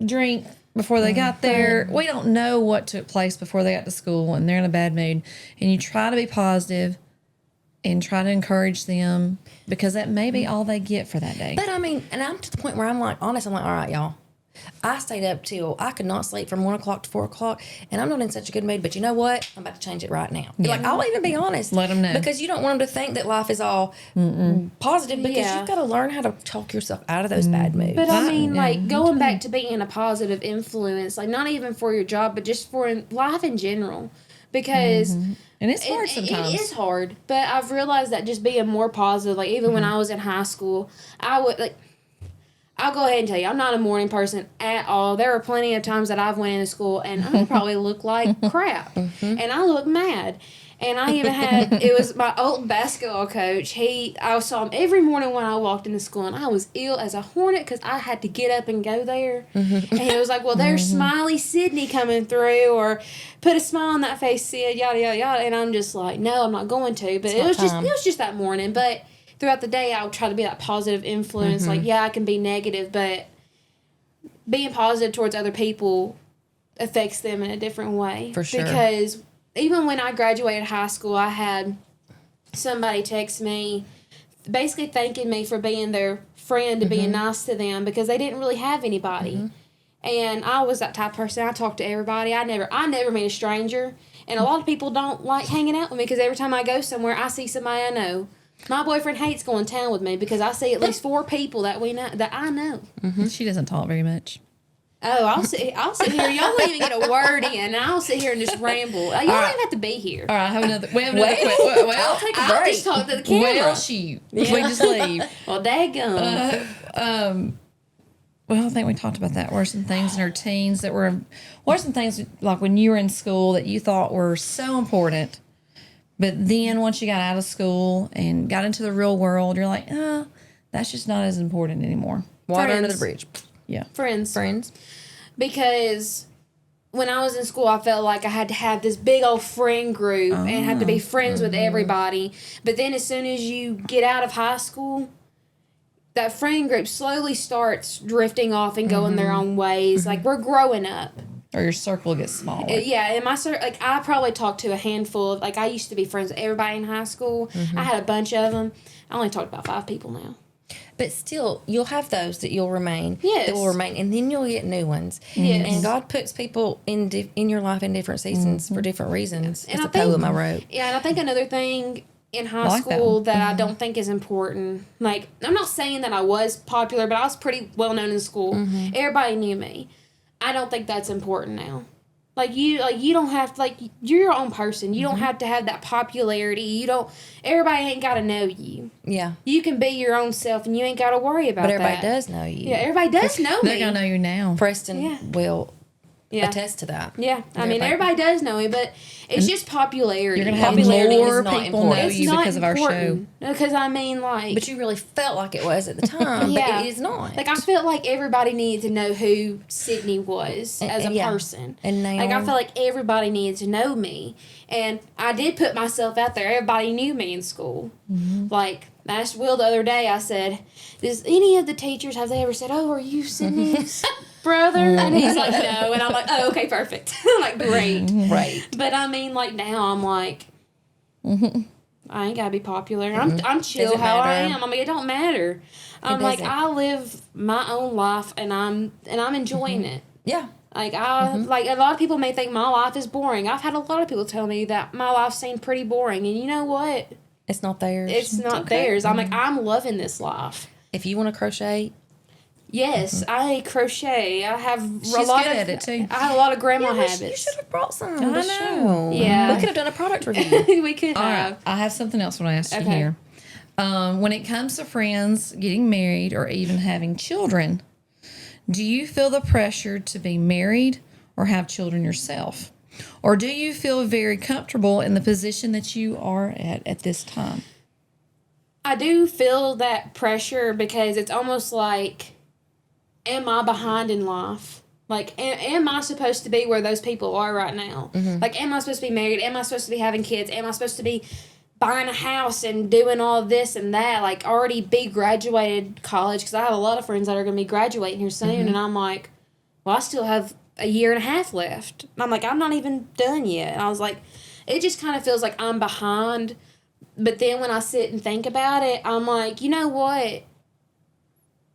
S1: drink before they got there. We don't know what took place before they got to school, and they're in a bad mood. And you try to be positive and try to encourage them, because that may be all they get for that day.
S3: But I mean, and I'm to the point where I'm like, honest, I'm like, all right, y'all. I stayed up till I could not sleep from 1 o'clock to 4 o'clock, and I'm not in such a good mood. But you know what? I'm about to change it right now.
S1: Yeah.
S3: Like, I'll even be honest.
S1: Let 'em know.
S3: Because you don't want them to think that life is all positive, because
S2: Yeah.
S3: you've got to learn how to talk yourself out of those bad moods.
S2: But I mean,
S1: Yeah.
S2: like, going back to being a positive influence, like, not even for your job, but just for life in general. Because
S1: And it's hard sometimes.
S2: it is hard. But I've realized that just being more positive, like, even when I was in high school, I would, like, I'll go ahead and tell you, I'm not a morning person at all. There were plenty of times that I've went into school and I probably look like crap. And I look mad. And I even had, it was my old basketball coach. I saw him every morning when I walked into school, and I was ill as a hornet because I had to get up and go there. And he was like, well, there's Smiley Sydney coming through, or put a smile on that face, Sid, yada, yada, yada. And I'm just like, no, I'm not going to. But it was just that morning. But throughout the day, I would try to be that positive influence. Like, yeah, I can be negative, but being positive towards other people affects them in a different way.
S3: For sure.
S2: Because even when I graduated high school, I had somebody text me basically thanking me for being their friend and being nice to them, because they didn't really have anybody. And I was that type of person. I talked to everybody. I never meet a stranger. And a lot of people don't like hanging out with me, because every time I go somewhere, I see somebody I know. My boyfriend hates going to town with me because I see at least 4 people that I know.
S1: She doesn't talk very much.
S2: Oh, I'll sit here. Y'all won't even get a word in, and I'll sit here and just ramble. Y'all don't even have to be here.
S1: All right, we have another question. Well,
S3: I'll take a
S2: I'll
S3: break.
S2: just talk to the camera.
S1: well, shoot. We just leave.
S2: Well, daggum.
S1: Well, I think we talked about that. What are some things in our teens what are some things, like when you were in school, that you thought were so important, but then once you got out of school and got into the real world, you're like, that's just not as important anymore.
S3: Water under
S2: Friends.
S3: the bridge.
S1: Yeah.
S2: Friends. Because when I was in school, I felt like I had to have this big old friend group and had to be friends with everybody. But then as soon as you get out of high school, that friend group slowly starts drifting off and going their own ways. Like, we're growing up.
S1: Or your circle gets smaller.
S2: Yeah, and I probably talked to a handful of, like, I used to be friends with everybody in high school. I had a bunch of them. I only talked about 5 people now.
S3: But still, you'll have those that you'll remain.
S2: Yes.
S3: That will remain, and then you'll get new ones.
S2: Yes.
S3: And God puts people in your life in different seasons for different reasons.
S2: And
S3: It's
S2: I
S3: a poem
S2: think-
S3: I wrote.
S2: Yeah, and I think another thing in high
S1: like that
S2: school
S1: one.
S2: that I don't think is important, like, I'm not saying that I was popular, but I was pretty well known in school. Everybody knew me. I don't think that's important now. Like, you don't have to, like, you're your own person. You don't have to have that popularity. Everybody ain't got to know you.
S3: Yeah.
S2: You can be your own self, and you ain't got to worry about
S3: But
S2: that.
S3: everybody does know you.
S2: Yeah, everybody does know
S1: They're
S2: me.
S1: going to know you now.
S3: Preston
S2: Yeah.
S3: will
S2: Yeah.
S3: attest to that.
S2: Yeah, I mean,
S3: Everybody-
S2: everybody does know me, but it's just popularity.
S1: You're going to have
S3: Popularity is
S1: more
S3: not
S1: people know
S3: important.
S2: It's
S1: you
S2: not
S1: because of our show.
S2: important. Because, I mean, like...
S3: But you really felt like it was at the time,
S2: Yeah.
S3: but it is not.
S2: Like, I felt like everybody needed to know who Sydney was as a
S3: yeah.
S2: person.
S3: And now-
S2: Like, I feel like everybody needed to know me. And I did put myself out there. Everybody knew me in school. Like, I asked Will the other day, I said, does any of the teachers, have they ever said, oh, are you Sydney's brother? And he's like, no. And I'm like, oh, okay, perfect. I'm like, great.
S3: Right.
S2: But, I mean, like, now I'm like... I ain't gotta be popular. I'm chill
S3: Doesn't
S2: how I
S3: matter.
S2: am. I mean, it don't matter. I'm like,
S3: doesn't.
S2: I live my own life, and I'm enjoying it.
S3: Yeah.
S2: Like like a lot of people may think my life is boring. I've had a lot of people tell me that my life seemed pretty boring, and you know what?
S3: It's not theirs.
S2: It's not theirs. I'm like, I'm loving this life.
S3: If you want to crochet,
S2: Yes, I crochet. I have
S1: She's
S2: a lot
S1: good
S2: of
S1: at it, too.
S2: I have a lot of grandma
S3: you
S2: habits.
S3: should have brought some.
S1: I
S3: to the
S1: know.
S3: show.
S2: Yeah.
S3: We could have done a product review.
S2: We could
S1: All
S2: have.
S1: right, I have something else when I ask you
S2: Okay.
S1: here. When it comes to friends, getting married, or even having children, do you feel the pressure to be married or have children yourself? Or do you feel very comfortable in the position that you are at this time?
S2: I do feel that pressure because it's almost like, am I behind in life? Like, am I supposed to be where those people are right now? Like, am I supposed to be married? Am I supposed to be having kids? Am I supposed to be buying a house and doing all this and that, like already be graduated college, because I have a lot of friends that are going to be graduating here soon, and I'm like, well, I still have a year and a half left. And I'm like, I'm not even done yet. And I was like, it just kind of feels like I'm behind. But then when I sit and think about it, I'm like, you know what?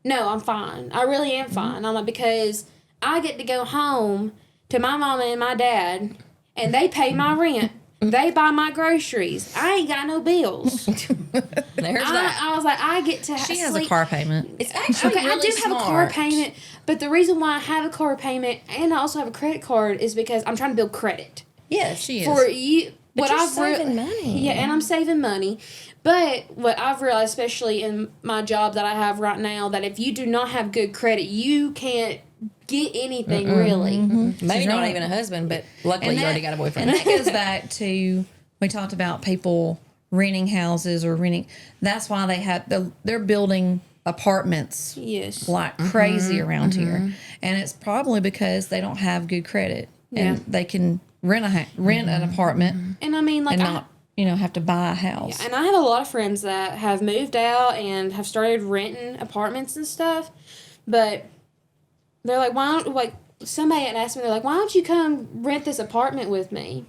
S2: No, I'm fine. I really am fine. I'm like, because I get to go home to my mama and my dad, and they pay my rent. They buy my groceries. I ain't got no bills.
S3: There's that.
S2: I was like, I get to
S1: She has
S2: sleep.
S1: a car payment.
S3: It's actually
S2: Okay,
S3: really
S2: I do have a car
S3: smart.
S2: payment, but the reason why I have a car payment and I also have a credit card is because I'm trying to build credit.
S3: Yes,
S1: She is.
S2: For you,
S3: But
S2: what
S3: you're
S2: I've
S3: saving money.
S2: Yeah, and I'm saving money. But what I've realized, especially in my job that I have right now, that if you do not have good credit, you can't get anything really.
S3: Maybe
S1: She's
S3: not
S1: right.
S3: even a husband, but luckily
S1: And
S3: you
S1: that-
S3: already got a boyfriend.
S1: And that goes back to, we talked about people renting houses or renting. That's why they're building apartments
S2: Yes.
S1: like crazy around here. And it's probably because they don't have good credit. And
S2: Yeah.
S1: they can rent an apartment
S2: And I mean, like,
S1: and not, have to buy a house.
S2: and I have a lot of friends that have moved out and have started renting apartments and stuff, but they're like, why don't, like, somebody had asked me, they're like, why don't you come rent this apartment with me?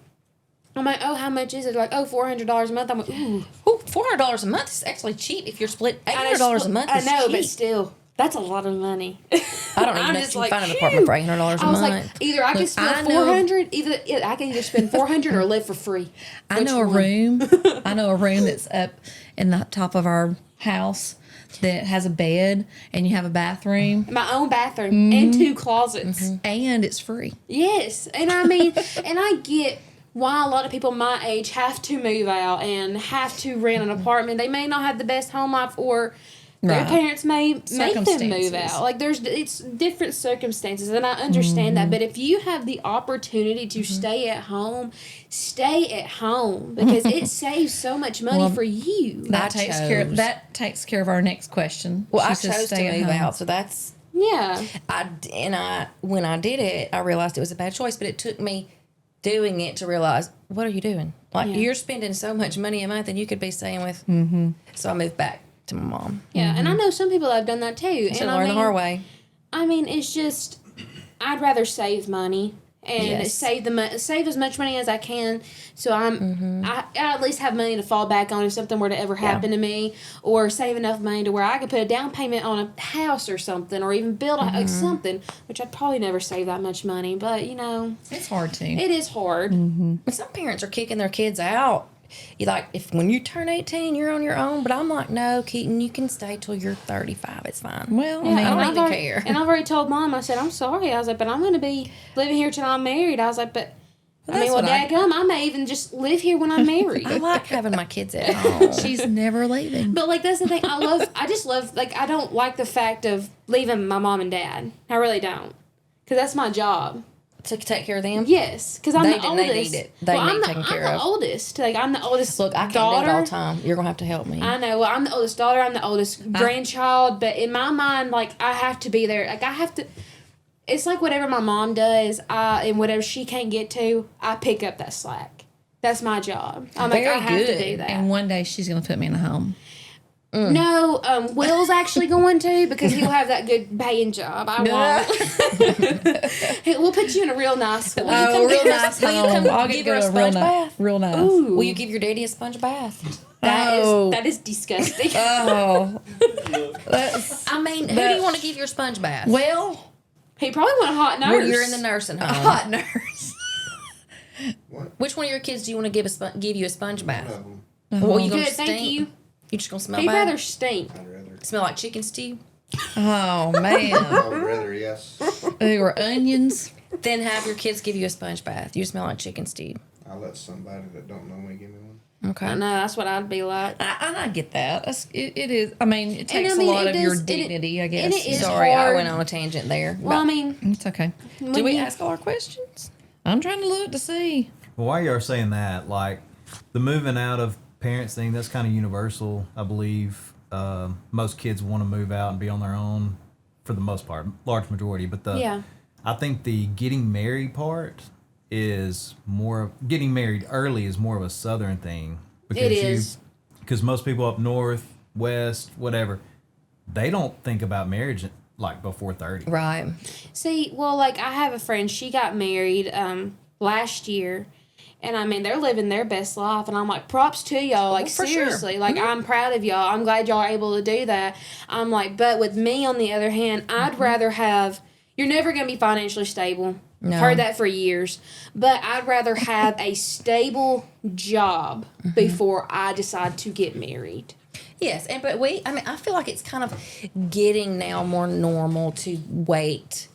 S2: I'm like, oh, how much is it? They're like, oh, $400 a month. I'm like, ooh.
S3: Ooh, $400 a month is actually cheap if you're split. $800 a month
S2: I
S3: is
S2: know,
S3: cheap.
S2: but still, that's a lot of money.
S3: I don't even
S2: I'm
S3: know
S2: just
S3: if you
S2: like,
S3: can find an
S2: phew.
S3: apartment for $800 a
S2: I was
S3: month.
S2: like, either I can
S1: Look,
S2: spend
S1: I know-
S2: $400, I can either spend $400 or live for free.
S1: I
S2: Which
S1: know a
S2: one?
S1: room. I know a room that's up in the top of our house that has a bed and you have a bathroom
S2: My own bathroom and 2 closets.
S1: and it's free.
S2: Yes, and I mean, and I get why a lot of people my age have to move out and have to rent an apartment. They may not have the best home life, or their
S1: Right.
S2: parents may make them move
S1: Circumstances.
S2: out. Like it's different circumstances, and I understand that. But if you have the opportunity to stay at home because it saves so much money
S1: Well,
S2: for you.
S1: That takes care of our next question.
S3: Well,
S1: She
S3: I
S1: says
S3: chose to
S1: stay at
S3: move
S1: home.
S3: out, so that's
S2: Yeah,
S3: when I did it, I realized it was a bad choice. But it took me doing it to realize, what are you doing? Like
S2: Yeah.
S3: you're spending so much money a month, and you could be staying with. So I moved back to my mom.
S2: yeah, and I know some people have done that too.
S3: So
S2: And
S3: learn the hard way.
S2: I mean, it's just I'd rather save money and
S3: Yes.
S2: save as much money as I can, so I at least have money to fall back on if something were to ever happen to me, or save enough money to where I could put a down payment on a house or something, or even build like something. Which I'd probably never save that much money, but
S1: It's hard to.
S2: it is hard.
S3: But some parents are kicking their kids out. You like, if when you turn 18, you're on your own. But I'm like, no, Keaton, you can stay till you're 35. It's fine.
S1: Well,
S2: Yeah,
S1: I mean,
S3: I don't
S2: and I've
S3: even
S2: already,
S3: care.
S2: And I've already told Mom. I said, I'm sorry. I was like, but I'm going to be living here till I'm married. I was like, but
S1: that's what I-
S2: dadgum, I may even just live here when I'm married.
S3: I like having my kids at home.
S1: she's never leaving.
S2: But like that's the thing. I just love like I don't like the fact of leaving my mom and dad. I really don't, because that's my job.
S3: To take care of them.
S2: Yes, because I'm
S3: They
S2: the
S3: do-
S2: oldest.
S3: they need it. They
S2: I'm
S3: need
S2: the,
S3: taken
S2: I'm
S3: care
S2: the
S3: of.
S2: oldest. Like I'm the oldest.
S3: Look, I can't
S2: daughter.
S3: do it all the time. You're gonna have to help me.
S2: I know. Well, I'm the oldest daughter. I'm the oldest grandchild. But in my mind, like I have to be there. Like I have to. It's like whatever my mom does, and whatever she can't get to, I pick up that slack. That's my job. I'm like
S3: Very
S2: I have to
S3: good.
S2: do that.
S1: And one day she's going to put me in a home.
S2: No, Will's actually going to, because he'll have that good paying job. I won't. We'll put you in a real nice one.
S1: Oh, real nice
S3: will you
S1: home.
S3: come
S1: I'll
S3: give
S1: get
S3: her
S1: to
S3: a
S1: go real
S3: sponge
S1: nice.
S3: bath?
S1: Real nice.
S2: Ooh,
S3: Will you give your daddy a sponge bath?
S2: that is disgusting.
S1: Oh. That's,
S3: I mean, who do you want to give your sponge bath?
S1: well,
S2: He probably want a hot nurse.
S3: When you're in the nursing home.
S1: hot nurse.
S3: Which one of your kids do you want to give you a sponge bath?
S5: None of them.
S3: Well, you gonna
S2: Good, thank
S3: stink?
S2: you.
S3: You just gonna smell
S2: He'd
S3: bad?
S2: rather stink.
S5: I'd rather.
S3: Smell like chicken stew?
S1: Oh, man.
S5: I would rather, yes.
S1: They were onions.
S3: Then have your kids give you a sponge bath. You smell like chicken stew.
S5: I'll let somebody that don't know me give me one.
S3: Okay.
S2: I know, that's what I'd be like.
S1: I get that. It is. I mean, it takes
S2: I mean,
S1: a lot
S2: it
S1: of your
S2: does- and it-
S1: dignity, I
S2: and
S1: guess.
S2: it is
S3: Sorry, I
S2: hard.
S3: went on a tangent there.
S2: Well, I mean,
S1: It's okay.
S3: Did we ask all our questions?
S1: I'm trying to look to see.
S4: Well, while you're saying that, like the moving out of parents thing, that's kind of universal, I believe. Most kids want to move out and be on their own for the most part, large majority. But I think the getting married part is getting married early is more of a Southern thing Because
S2: It is.
S4: Because most people up north, west, whatever, they don't think about marriage like before 30.
S3: Right.
S2: See, well, like I have a friend. She got married last year, and I mean they're living their best life, and I'm like, props to y'all. Like
S3: for sure.
S2: seriously, like I'm proud of y'all. I'm glad y'all are able to do that. I'm like, but with me on the other hand, I'd rather have. You're never gonna be financially stable.
S3: No.
S2: Heard that for years, but I'd rather have a stable job before I decide to get married.
S3: Yes, and but I feel like it's kind of getting now more normal to wait,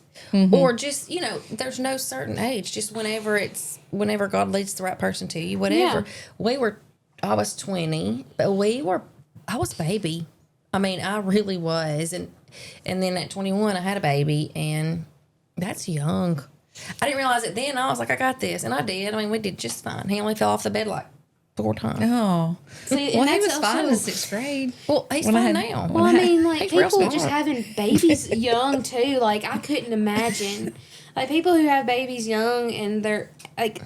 S3: or just there's no certain age, just whenever God leads the right person to you, whatever.
S2: Yeah.
S3: I was 20, but I was a baby. I mean, I really was, and then at 21, I had a baby, and that's young. I didn't realize it then. I was like, I got this, and I did. I mean, we did just fine. He only fell off the bed like 4 times.
S1: Oh,
S2: See,
S1: well,
S2: and
S1: he
S2: that's
S1: was fine
S2: also-
S1: in 6th grade.
S3: Well, he's
S1: When I
S3: fine
S1: had-
S3: now.
S2: Well, I mean, like,
S3: He's real
S2: people
S3: smart.
S2: just having babies young, too. Like, I couldn't imagine. Like, people who have babies young and they're, like,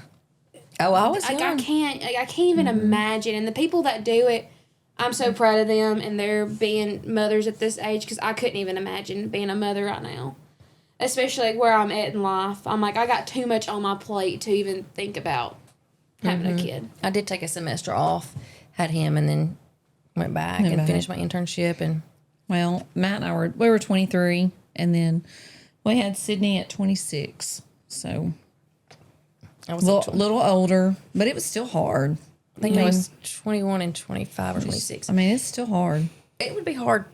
S3: Oh, I was
S2: I
S3: young.
S2: can't even imagine. And the people that do it, I'm so proud of them and they're being mothers at this age because I couldn't even imagine being a mother right now. Especially like where I'm at in life. I'm like, I got too much on my plate to even think about having a kid.
S3: I did take a semester off, had him, and then went back and
S1: back.
S3: finished my internship. And
S1: Well, Matt and I were 23, and then we had Sydney at 26. So
S3: I
S1: a
S3: was
S1: little older, but it was still hard.
S3: I think I was 21 and 25 or 26.
S1: I mean, it's still hard.
S3: It would be hard.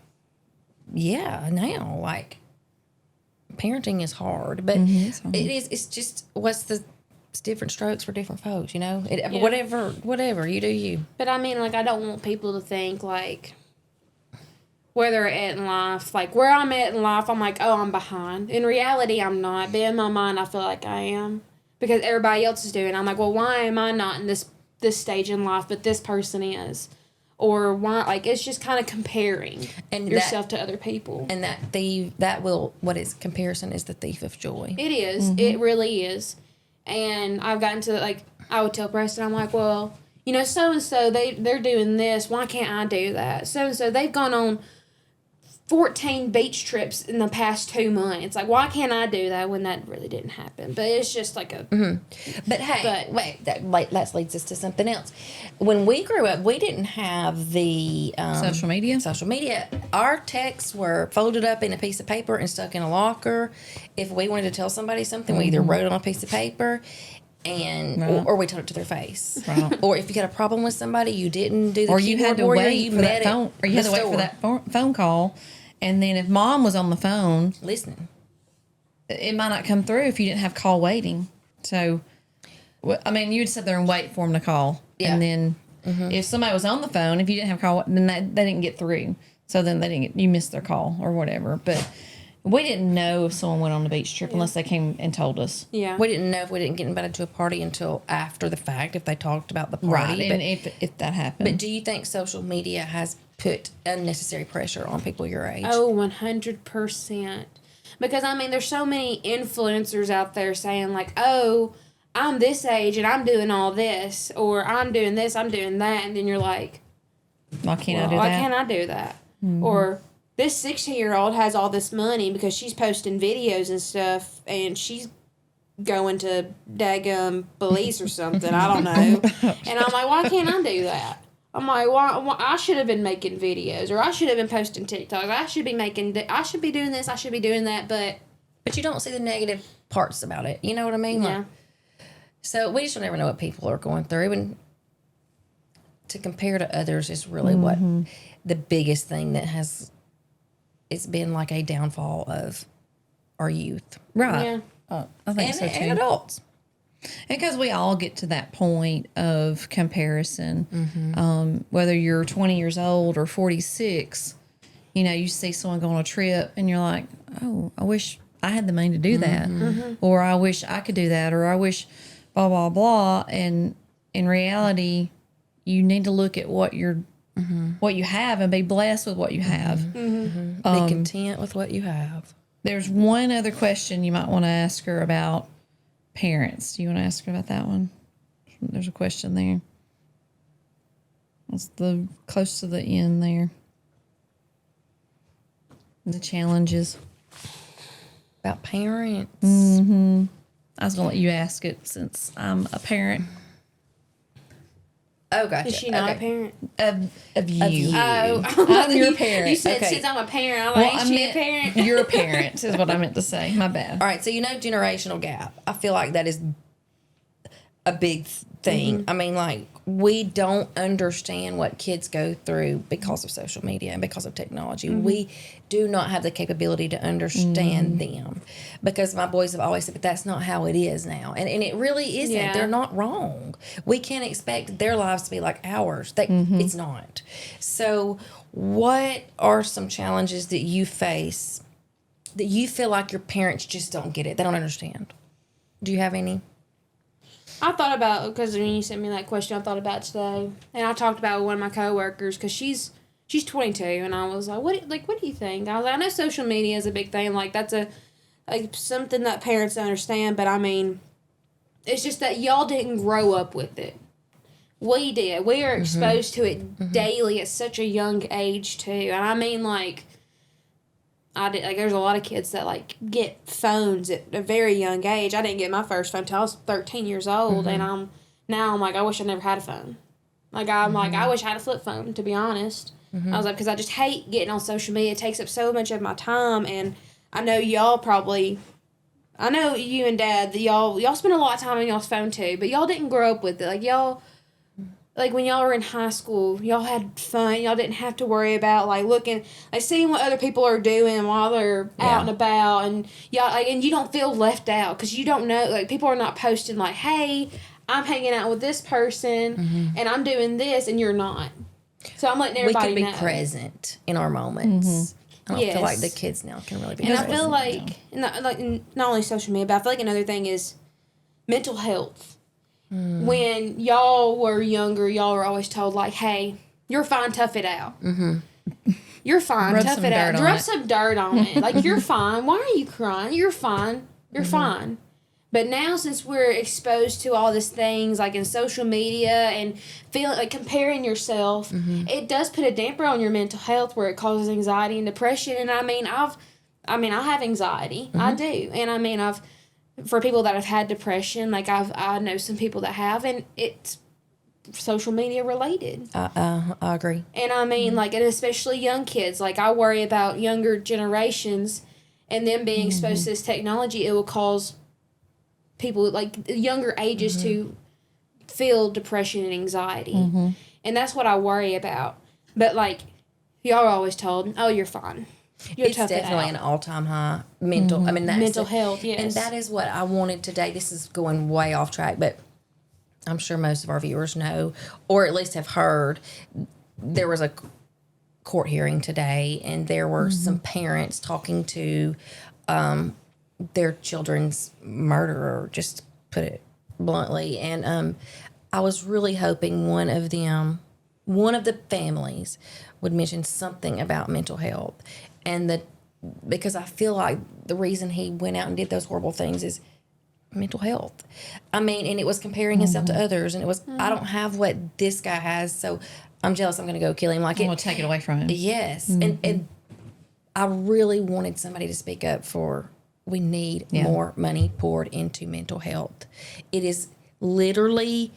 S3: Yeah, now like parenting is hard, but
S1: it's hard.
S3: it is. It's just it's different strokes for different folks. Whatever you do, you.
S2: But I mean, like, I don't want people to think, like, where they're at in life. Like, where I'm at in life, I'm like, oh, I'm behind. In reality, I'm not. But in my mind, I feel like I am. Because everybody else is doing it. I'm like, well, why am I not in this stage in life, but this person is? Or why, like, it's just kind of comparing yourself to other people.
S3: And what is comparison is the thief of joy.
S2: It is. It really is. And I've gotten to, like, I would tell Preston, I'm like, well, so-and-so, they're doing this. Why can't I do that? So-and-so, they've gone on 14 beach trips in the past 2 months. Like, why can't I do that when that really didn't happen? But it's just like a...
S3: But hey, that leads us to something else. When we grew up, we didn't have the
S1: Social media?
S3: Social media. Our texts were folded up in a piece of paper and stuck in a locker. If we wanted to tell somebody something, we either wrote it on a piece of paper or we told it to their face.
S1: Right.
S3: Or if you had a problem with somebody, you didn't do the
S1: Or you had to wait for that phone, or you had to wait for that phone call. And then if mom was on the phone,
S3: listening.
S1: it might not come through if you didn't have call waiting. So, I mean, you'd sit there and wait for them to call.
S3: Yeah.
S1: And then if somebody was on the phone, if you didn't have call, then they didn't get through. So then you missed their call or whatever. But we didn't know if someone went on the beach trip unless they came and told us.
S2: Yeah.
S3: We didn't know if we didn't get invited to a party until after the fact, if they talked about the party.
S1: Right.
S3: But,
S1: And if that happened.
S3: but do you think social media has put unnecessary pressure on people your age?
S2: Oh, 100%. Because, I mean, there's so many influencers out there saying, like, oh, I'm this age and I'm doing all this. Or I'm doing this, I'm doing that. And then you're like,
S1: why can't I do
S2: why
S1: that?
S2: can't I do that? Or this 16-year-old has all this money because she's posting videos and stuff and she's going to daggum Belize or something. I don't know. And I'm like, why can't I do that? I'm like, why I should have been making videos, or I should have been posting TikToks. I should be doing this, I should be doing that, but
S3: you don't see the negative parts about it. You know what I mean?
S2: yeah.
S3: Like, so we just don't ever know what people are going through, and to compare to others is really what the biggest thing that it's been like a downfall of our youth.
S1: Right.
S2: Yeah.
S1: I think so too.
S3: And adults.
S1: Because we all get to that point of comparison. Whether you're 20 years old or 46, you see someone go on a trip and you're like, oh, I wish I had the money to do that. Or I wish I could do that. Or I wish blah, blah, blah. And in reality, you need to look at what you have and be blessed with what you have.
S3: Be content with what you have.
S1: There's one other question you might want to ask her about parents. Do you want to ask her about that one? There's a question there. It's the close to the end there. The challenges.
S3: About parents.
S1: I was gonna let you ask it since I'm a parent
S3: Oh, gotcha.
S2: Is she not a parent?
S1: of you.
S2: Oh,
S1: I'm your parent.
S2: You said
S3: Okay.
S2: since I'm a parent, I'm like,
S1: Well,
S2: ain't she a parent?
S1: You're a parent is what I meant to say. My bad.
S3: All right, so generational gap. I feel like that is a big thing. I mean, like, we don't understand what kids go through because of social media and because of technology. We do not have the capability to understand them, because my boys have always said, but that's not how it is now. And it really isn't.
S2: Yeah.
S3: They're not wrong. We can't expect their lives to be like ours. It's not. So what are some challenges that you face that you feel like your parents just don't get it? They don't understand. Do you have any?
S2: I thought about, because when you sent me that question, I thought about it today, and I talked about it with one of my coworkers, because she's 22, and I was like, what do you think? I was like, I know social media is a big thing, like that's something that parents understand, but I mean, it's just that y'all didn't grow up with it. We did. We are exposed to it daily at such a young age too, and I mean, like, I did, like, there's a lot of kids that like get phones at a very young age. I didn't get my first phone until I was 13 years old, and I'm like, I wish I never had a phone. Like, I'm like, I wish I had a flip phone, to be honest. I was like, because I just hate getting on social media. It takes up so much of my time, and I know y'all I know you and Dad, that y'all spend a lot of time on y'all's phone too, but y'all didn't grow up with it. Like, y'all, like, when y'all were in high school, y'all had fun. Y'all didn't have to worry about, like, looking, like, seeing what other people are doing while they're out and about. And y'all, like, and you don't feel left out, because you don't know, like, people are not posting, like, hey, I'm hanging out with this person and I'm doing this, and you're not. So I'm letting everybody know.
S3: We can be present in our moments. I don't feel like the kids now can really be
S2: And
S3: present.
S2: I feel like, not only social media, but I feel like another thing is mental health. When y'all were younger, y'all were always told, like, hey, you're fine, tough it out. You're fine,
S1: Rub
S2: tough
S1: some
S2: it
S1: dirt
S2: out.
S1: on
S2: Rub
S1: it.
S2: some dirt on it. Like, you're fine. Why are you crying? You're fine. You're fine. But now, since we're exposed to all these things, like in social media and feeling like comparing yourself, it does put a damper on your mental health, where it causes anxiety and depression. And I mean, I have anxiety. I do. And I mean, for people that have had depression, like I know some people that have, and it's social media related.
S3: I agree.
S2: And I mean, like, and especially young kids. Like, I worry about younger generations and them being exposed to this technology. It will cause people, like, younger ages to feel depression and anxiety. And that's what I worry about. But, like, y'all are always told, oh, you're fine.
S3: It's definitely an all-time high mental. I mean, that's
S2: mental health. Yes,
S3: and that is what I wanted today. This is going way off track, but I'm sure most of our viewers know, or at least have heard. There was a court hearing today, and there were some parents talking to their children's murderer, just to put it bluntly. And I was really hoping one of the families would mention something about mental health. And because I feel like the reason he went out and did those horrible things is mental health. I mean, and it was comparing himself to others, and it was, I don't have what this guy has, so I'm jealous, I'm going to go kill him. Like,
S1: I'm gonna take it away from him.
S3: Yes. And I really wanted somebody to speak up for, we need more money poured into mental health. It is literally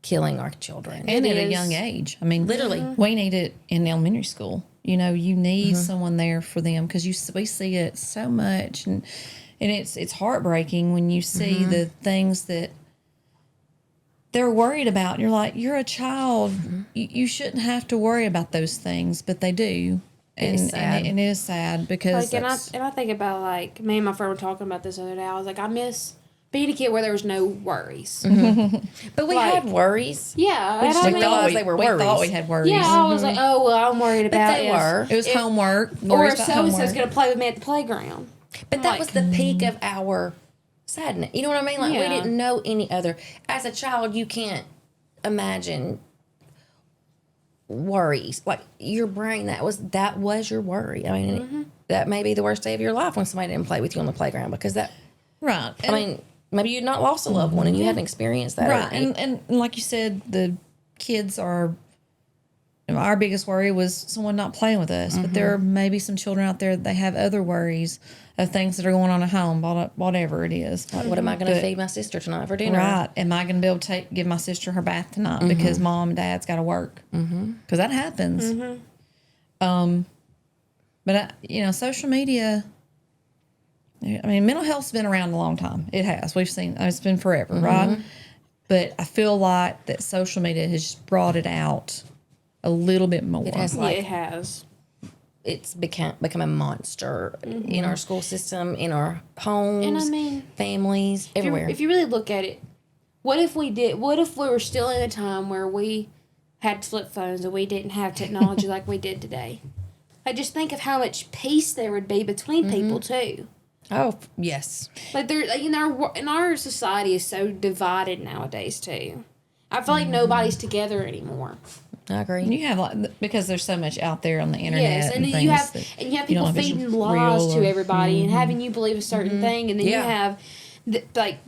S3: killing our children.
S1: And at a young age. I mean,
S3: Literally.
S1: we need it in elementary school. You know, you need someone there for them, because we see it so much, and it's heartbreaking when you see the things that they're worried about. You're like, you're a child. You shouldn't have to worry about those things, but they do. And it is sad, because
S2: like, and I think about, like, me and my friend were talking about this the other day. I was like, I miss being a kid where there was no worries.
S3: But we
S2: Like,
S3: had worries.
S2: Yeah,
S3: We
S2: and
S3: just
S2: I
S3: didn't
S2: mean,
S3: realize
S1: we,
S3: they were
S1: we
S3: worries.
S1: thought we had worries.
S2: yeah, I was like, oh, well, I'm worried
S3: But
S2: about
S3: they
S2: if-
S3: were.
S1: It was homework.
S2: or
S1: Worries
S2: if
S1: about
S2: so and so's
S1: homework.
S2: going to play with me at the playground.
S3: But that was the peak of our sadness. You know what I mean? Like, we
S2: Yeah.
S3: didn't know any other. As a child, you can't imagine worries. Like, your brain, that was your worry. I mean, that may be the worst day of your life when somebody didn't play with you on the playground, because that,
S1: Right.
S3: I mean, maybe you'd not lost a loved one and you hadn't experienced that.
S1: Right. And like you said, the kids are our biggest worry was someone not playing with us. But there are maybe some children out there, they have other worries of things that are going on at home, whatever it is.
S3: Like, what am I going to
S1: But-
S3: feed my sister tonight for dinner?
S1: Right. Am I going to be able to give my sister her bath tonight because mom and dad's got to work? Because that happens. But, social media, I mean, mental health's been around a long time. It has. We've seen, it's been forever, right? But I feel like that social media has just brought it out a little bit more.
S3: It has,
S2: Yeah,
S3: like,
S2: it has.
S3: it's become a monster in our school system, in our homes,
S2: And I mean,
S3: families, everywhere.
S2: If you really look at it, what if we were still in a time where we had flip phones and we didn't have technology like we did today? I just think of how much peace there would be between people too.
S3: oh, yes.
S2: Like there, in our society is so divided nowadays too. I feel like nobody's together anymore.
S3: I agree.
S1: You have because there's so much out there on the internet.
S2: Yes, and
S1: and
S2: then you
S1: things
S2: have
S1: that
S2: people
S1: don't know if it's
S2: feeding
S1: real
S2: lies to
S1: or-
S2: everybody and having you believe a certain thing, and then
S3: Yeah.
S2: you have like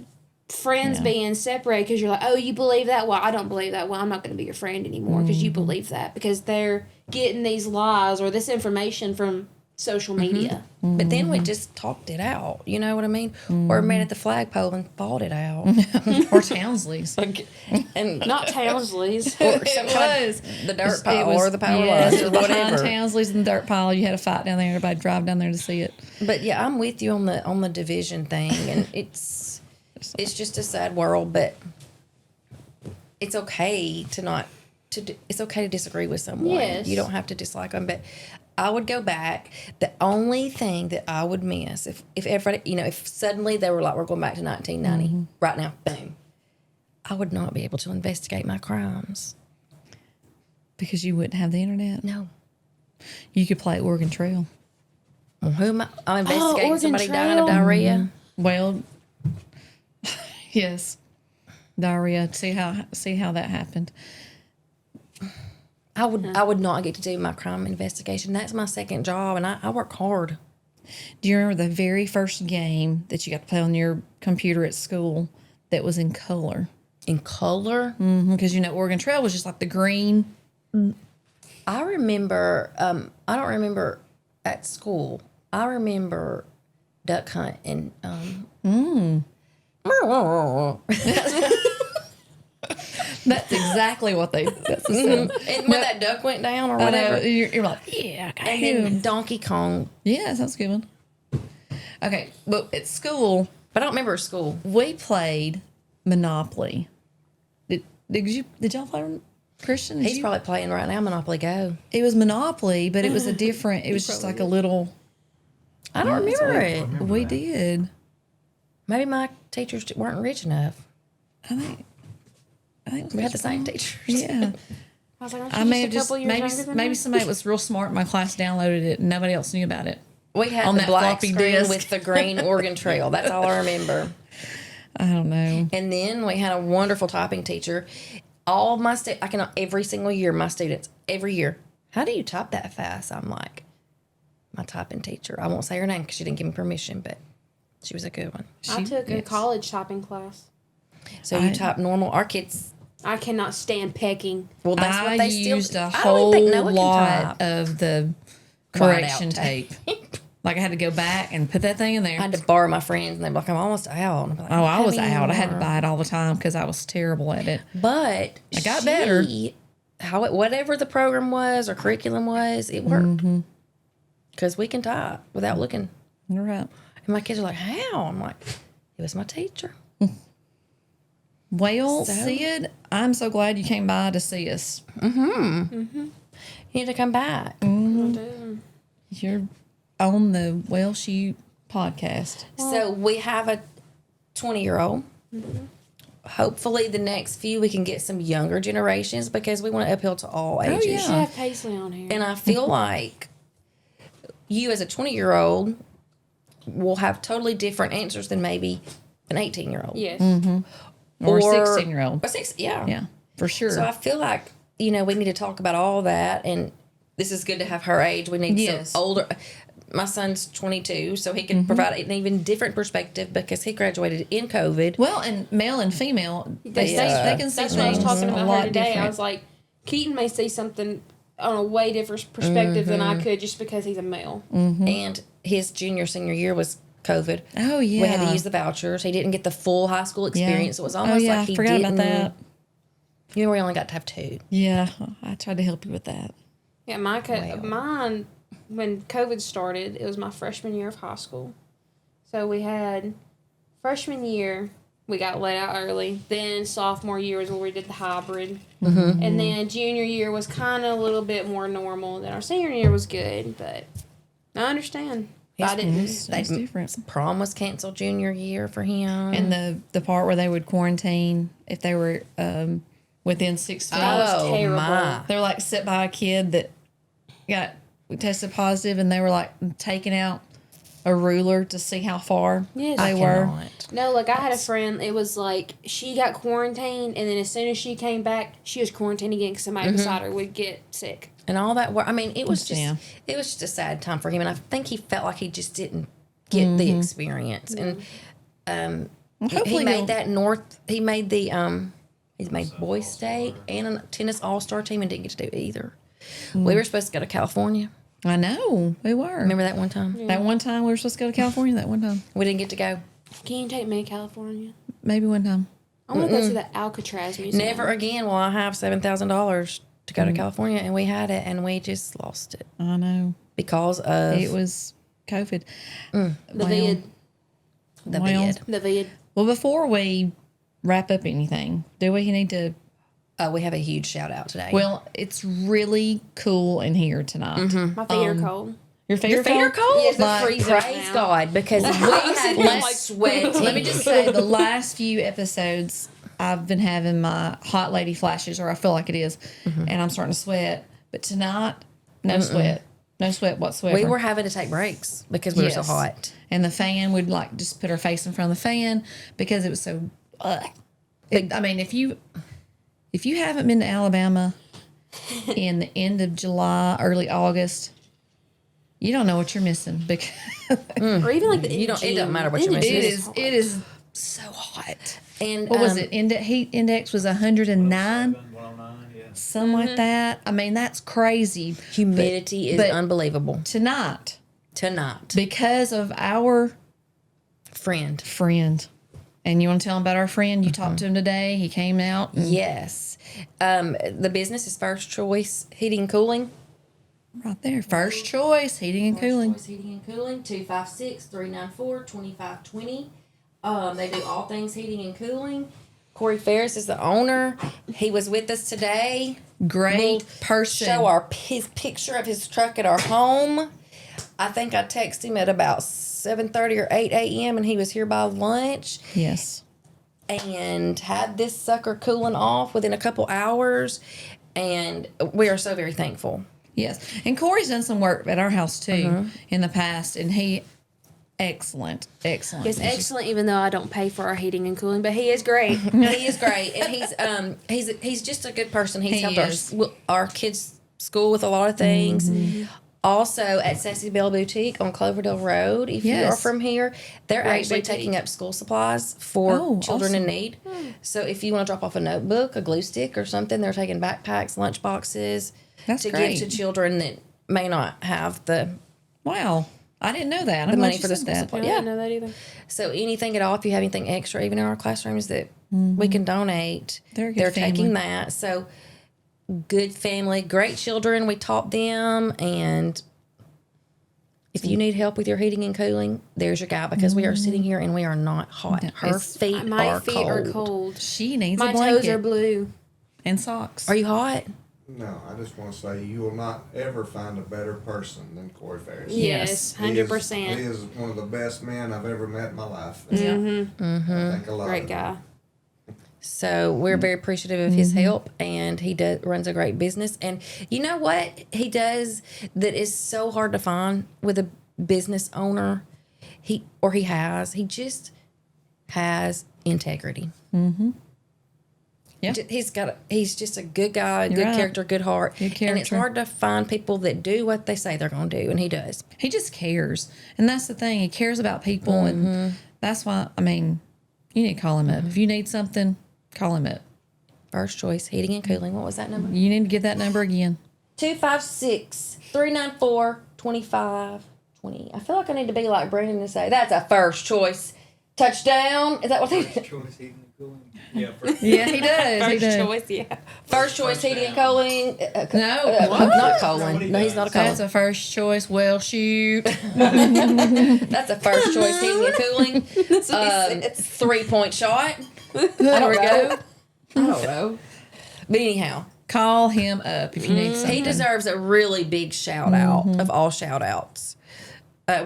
S2: friends
S1: Yeah.
S2: being separated because you're like, oh, you believe that? Well, I don't believe that. Well, I'm not going to be your friend anymore because you believe that because they're getting these lies or this information from social media.
S3: But then we just talked it out. You know what I mean? Or met at the flagpole and fought it out.
S1: or Townsley's.
S3: And
S2: Not Townsley's.
S3: or
S1: It
S3: some kind
S1: was.
S3: of the dirt pile
S1: It was-
S3: or the power
S1: yes,
S3: lines
S1: it
S3: or
S1: was behind
S3: whatever.
S1: Townsley's in the dirt pile. You had a fight down there. Everybody drive down there to see it.
S3: But yeah, I'm with you on the division thing, and it's just a sad world. But it's okay to not it's okay to disagree with someone.
S2: Yes.
S3: You don't have to dislike them. But I would go back. The only thing that I would miss if everybody, if suddenly they were like, we're going back to 1990 right now, boom, I would not be able to investigate my crimes.
S1: Because you wouldn't have the internet.
S3: No.
S1: You could play Oregon Trail.
S3: Well, who am I? I'm investigating
S2: Oregon
S3: somebody dying of
S2: Trail.
S3: diarrhea.
S1: Well, yes. Diarrhea. See how that happened.
S3: I would not get to do my crime investigation. That's my second job, and I work hard.
S1: Do you remember the very first game that you got to play on your computer at school that was in color?
S3: In color?
S1: Because Oregon Trail was just like the green.
S3: I remember, I don't remember at school. I remember duck hunt and
S1: That's exactly what that's the sound.
S3: and when that duck went down or
S1: I know,
S3: whatever.
S1: you're like, yeah, I got
S3: And
S1: him.
S3: then Donkey Kong.
S1: Yeah, that sounds a good one. Okay, but at school,
S3: But I don't remember school.
S1: we played Monopoly. Did y'all play Christian? Did
S3: He's
S1: you?
S3: probably playing right now, Monopoly Go.
S1: It was Monopoly, but it was a different. It was just like a little.
S3: I don't remember it.
S1: We did.
S3: Maybe my teachers weren't rich enough.
S1: I think it was
S3: We had the same teachers.
S1: Yeah.
S2: I was like, aren't
S1: I
S2: you
S1: may
S2: just
S1: have
S2: a couple years
S1: maybe
S2: younger than
S1: maybe
S2: me?
S1: somebody that was real smart in my class downloaded it and nobody else knew about it.
S3: We had
S1: On
S3: the
S1: that
S3: black
S1: floppy
S3: screen
S1: disk.
S3: with the green Oregon Trail. That's all I remember.
S1: I don't know.
S3: And then we had a wonderful typing teacher. All of my every single year, my students, every year, how do you type that fast? I'm like, my typing teacher. I won't say her name because she didn't give me permission, but she was a good one.
S2: I took a college shopping class.
S3: So you type normal. Our kids,
S2: I cannot stand pecking.
S3: well, that's
S1: I
S3: what they still
S1: used a
S3: I don't
S1: whole
S3: even think Noah can
S1: lot
S3: type.
S1: of the
S3: Whiteout
S1: correction
S3: tape.
S1: tape. Like I had to go back and put that thing in there.
S3: I had to borrow my friends, and they'd be like, I'm almost out. And I'd be like,
S1: Oh, I
S3: "Don't
S1: was
S3: have any
S1: out. I had to
S3: more."
S1: buy it all the time because I was terrible at it.
S3: But
S1: I got better.
S3: Whatever the program was or curriculum was, it worked. Because we can type without looking.
S1: You're right.
S3: And my kids are like, how? I'm like, it was my teacher.
S1: Well,
S3: So?
S1: Sid, I'm so glad you came by to see us.
S3: You need to come back.
S1: You're on the Welsh U podcast.
S3: So we have a 20-year-old. Hopefully the next few we can get some younger generations because we want to appeal to all ages.
S2: You should have Paisley on here.
S3: And I feel like you as a 20-year-old will have totally different answers than maybe an 18-year-old.
S2: Yes.
S1: Or a 16-year-old.
S3: Yeah,
S1: For sure.
S3: So I feel like, we need to talk about all that. And this is good to have her age. We need
S1: Yes.
S3: some older. My son's 22, so he can provide an even different perspective because he graduated in COVID.
S1: well, and male and female, they can see
S2: That's what I was
S1: things
S2: talking
S1: a
S2: about
S1: lot
S2: her today.
S1: different.
S2: I was like, Keaton may see something on a way different perspective than I could just because he's a male.
S3: And his senior year was COVID.
S1: Oh, yeah.
S3: We had to use the vouchers. He didn't get the full high school experience. So it was almost
S1: yeah,
S3: like he
S1: I forgot
S3: didn't.
S1: about that.
S3: You know, we only got to have 2.
S1: Yeah, I tried to help you with that.
S2: Yeah, mine, when COVID started, it was my freshman year of high school. So we had freshman year, we got let out early. Then sophomore year was where we did the hybrid. And then junior year was kind of a little bit more normal. Then our senior year was good, but I understand. I didn't.
S1: It's different.
S3: Prom was canceled junior year for him.
S1: And the part where they would quarantine if they were within 6 feet.
S2: That was terrible.
S3: my.
S1: They were like sit by a kid that got tested positive, and they were like taking out a ruler to see how far
S2: Yes.
S1: they
S2: I
S1: were.
S3: Cannot.
S2: No, like I had a friend. It was like she got quarantined, and then as soon as she came back, she was quarantined again because somebody beside her would get sick.
S3: And all that work. I mean, it was just
S1: Yeah.
S3: it was just a sad time for him, and I think he felt like he just didn't get the experience. And
S1: hopefully
S3: he made
S1: he'll-
S3: that North. He made the he's made boys state and a tennis all star team, and didn't get to do either. We were supposed to go to California.
S1: I know we were.
S3: Remember that one time?
S1: that one time we were supposed to go to California? That one time,
S3: We didn't get to go.
S2: Can you take me to California?
S1: maybe one time.
S2: I want to go to the Alcatraz Museum.
S3: Never again will I have $7,000 to go to California, and we had it, and we just lost it
S1: I know
S3: because of
S1: it was COVID.
S2: The vid.
S3: the
S1: well,
S3: bid.
S2: The vid.
S1: Well, before we wrap up anything, do we need to?
S3: We have a huge shout out today.
S1: Well, it's really cool in here tonight.
S2: My feet are cold.
S1: Your feet
S3: your
S1: are
S3: feet are cold.
S2: Yes, they're
S1: Like,
S2: freezing
S3: Praise
S2: right now.
S3: God, because we have been sweating.
S1: Let me just say, the last few episodes, I've been having my hot lady flashes, or I feel like it is, and I'm starting to sweat. But tonight, no sweat whatsoever.
S3: We were having to take breaks because we were so
S1: Yes.
S3: hot.
S1: And the fan would like just put her face in front of the fan because it was so. I mean, if you haven't been to Alabama in the end of July, early August, you don't know what you're missing because
S2: Or even like the
S3: You don't- it doesn't matter what you're
S2: June.
S3: missing.
S1: it is so hot.
S3: And
S1: What was it? Heat index was 109,
S4: 109, yeah.
S1: something like that. I mean, that's crazy.
S3: Humidity is
S1: but-
S3: unbelievable
S1: Tonight,
S3: tonight.
S1: because of our
S3: Friend.
S1: friend, and you want to tell him about our friend? You talked to him today. He came out.
S3: Yes. The business is First Choice Heating and Cooling.
S1: Right there. First choice, heating and cooling.
S3: First Choice Heating and Cooling, 256-394-2520. They do all things heating and cooling. Corey Ferris is the owner. He was with us today.
S1: Great
S3: We'll
S1: person.
S3: Show his picture of his truck at our home. I think I texted him at about 7:30 or 8 a.m. and he was here by lunch
S1: Yes.
S3: and had this sucker cooling off within a couple hours. And we are so very thankful.
S1: Yes. And Corey's done some work at our house too in the past, and he excellent.
S2: He's excellent, even though I don't pay for our heating and cooling, but he is great.
S3: He is great, and he's just a good person. He's
S1: He
S3: helped
S1: is.
S3: our kids' school with a lot of things. Also at Sassy Bell Boutique on Cloverdale Road. If you are
S1: Yes.
S3: from here, they're
S2: Great
S3: actually
S2: boutique.
S3: taking up school supplies for
S1: Oh,
S3: children in
S1: awesome.
S3: need. So if you want to drop off a notebook, a glue stick, or something, they're taking backpacks, lunch boxes
S1: That's
S3: to
S1: great.
S3: give to children that may not have the
S1: Wow. I didn't know that.
S3: the money for the school
S2: I
S3: supply.
S2: didn't know that either.
S3: So anything at all, if you have anything extra, even in our classrooms that we can donate,
S1: They're a good
S3: taking
S1: family.
S3: that. So good family, great children. We taught them, and if you need help with your heating and cooling, there's your guy, because we are sitting here and we are not hot.
S1: No,
S3: Her
S1: it's-
S3: feet,
S2: My
S3: are,
S2: feet
S3: cold.
S2: are cold.
S1: She needs
S2: My
S1: a blanket
S2: toes are blue.
S1: and socks.
S3: Are you hot?
S5: No, I just want to say you will not ever find a better person than Corey Ferris.
S2: Yes,
S5: He is-
S2: 100%.
S5: He is one of the best men I've ever met in my life.
S1: Yeah.
S5: I think a lot
S2: Great
S5: of
S2: guy.
S3: So we're very appreciative of his help, and he runs a great business. And you know what he does that is so hard to find with a business owner? He just has integrity.
S1: Yeah.
S3: He's just a good guy,
S1: You're
S3: good
S1: right.
S3: character, good heart.
S1: Good
S3: And it's
S1: character.
S3: hard to find people that do what they say they're going to do, and he does.
S1: He just cares. And that's the thing. He cares about people. And that's why, I mean, you need to call him up. If you need something, call him up.
S3: First Choice Heating and Cooling. What was that number?
S1: You need to get that number again.
S3: 256 394 2520. I feel like I need to be like Brandon and say, that's a first choice touchdown. Is that what they do?
S5: Choice heating and cooling.
S4: Yeah.
S1: Yeah, he does.
S2: First
S1: he does.
S2: choice, yeah.
S3: First choice heating and cooling.
S1: No,
S3: Not Colin. No, he's not a Colin.
S1: that's a first choice. Well, shoot.
S3: That's a first choice heating and cooling.
S2: That's what he says.
S3: 3-point shot.
S1: There we go.
S3: I don't know. But anyhow,
S1: Call him up if you need something.
S3: he deserves a really big shout out of all shout outs.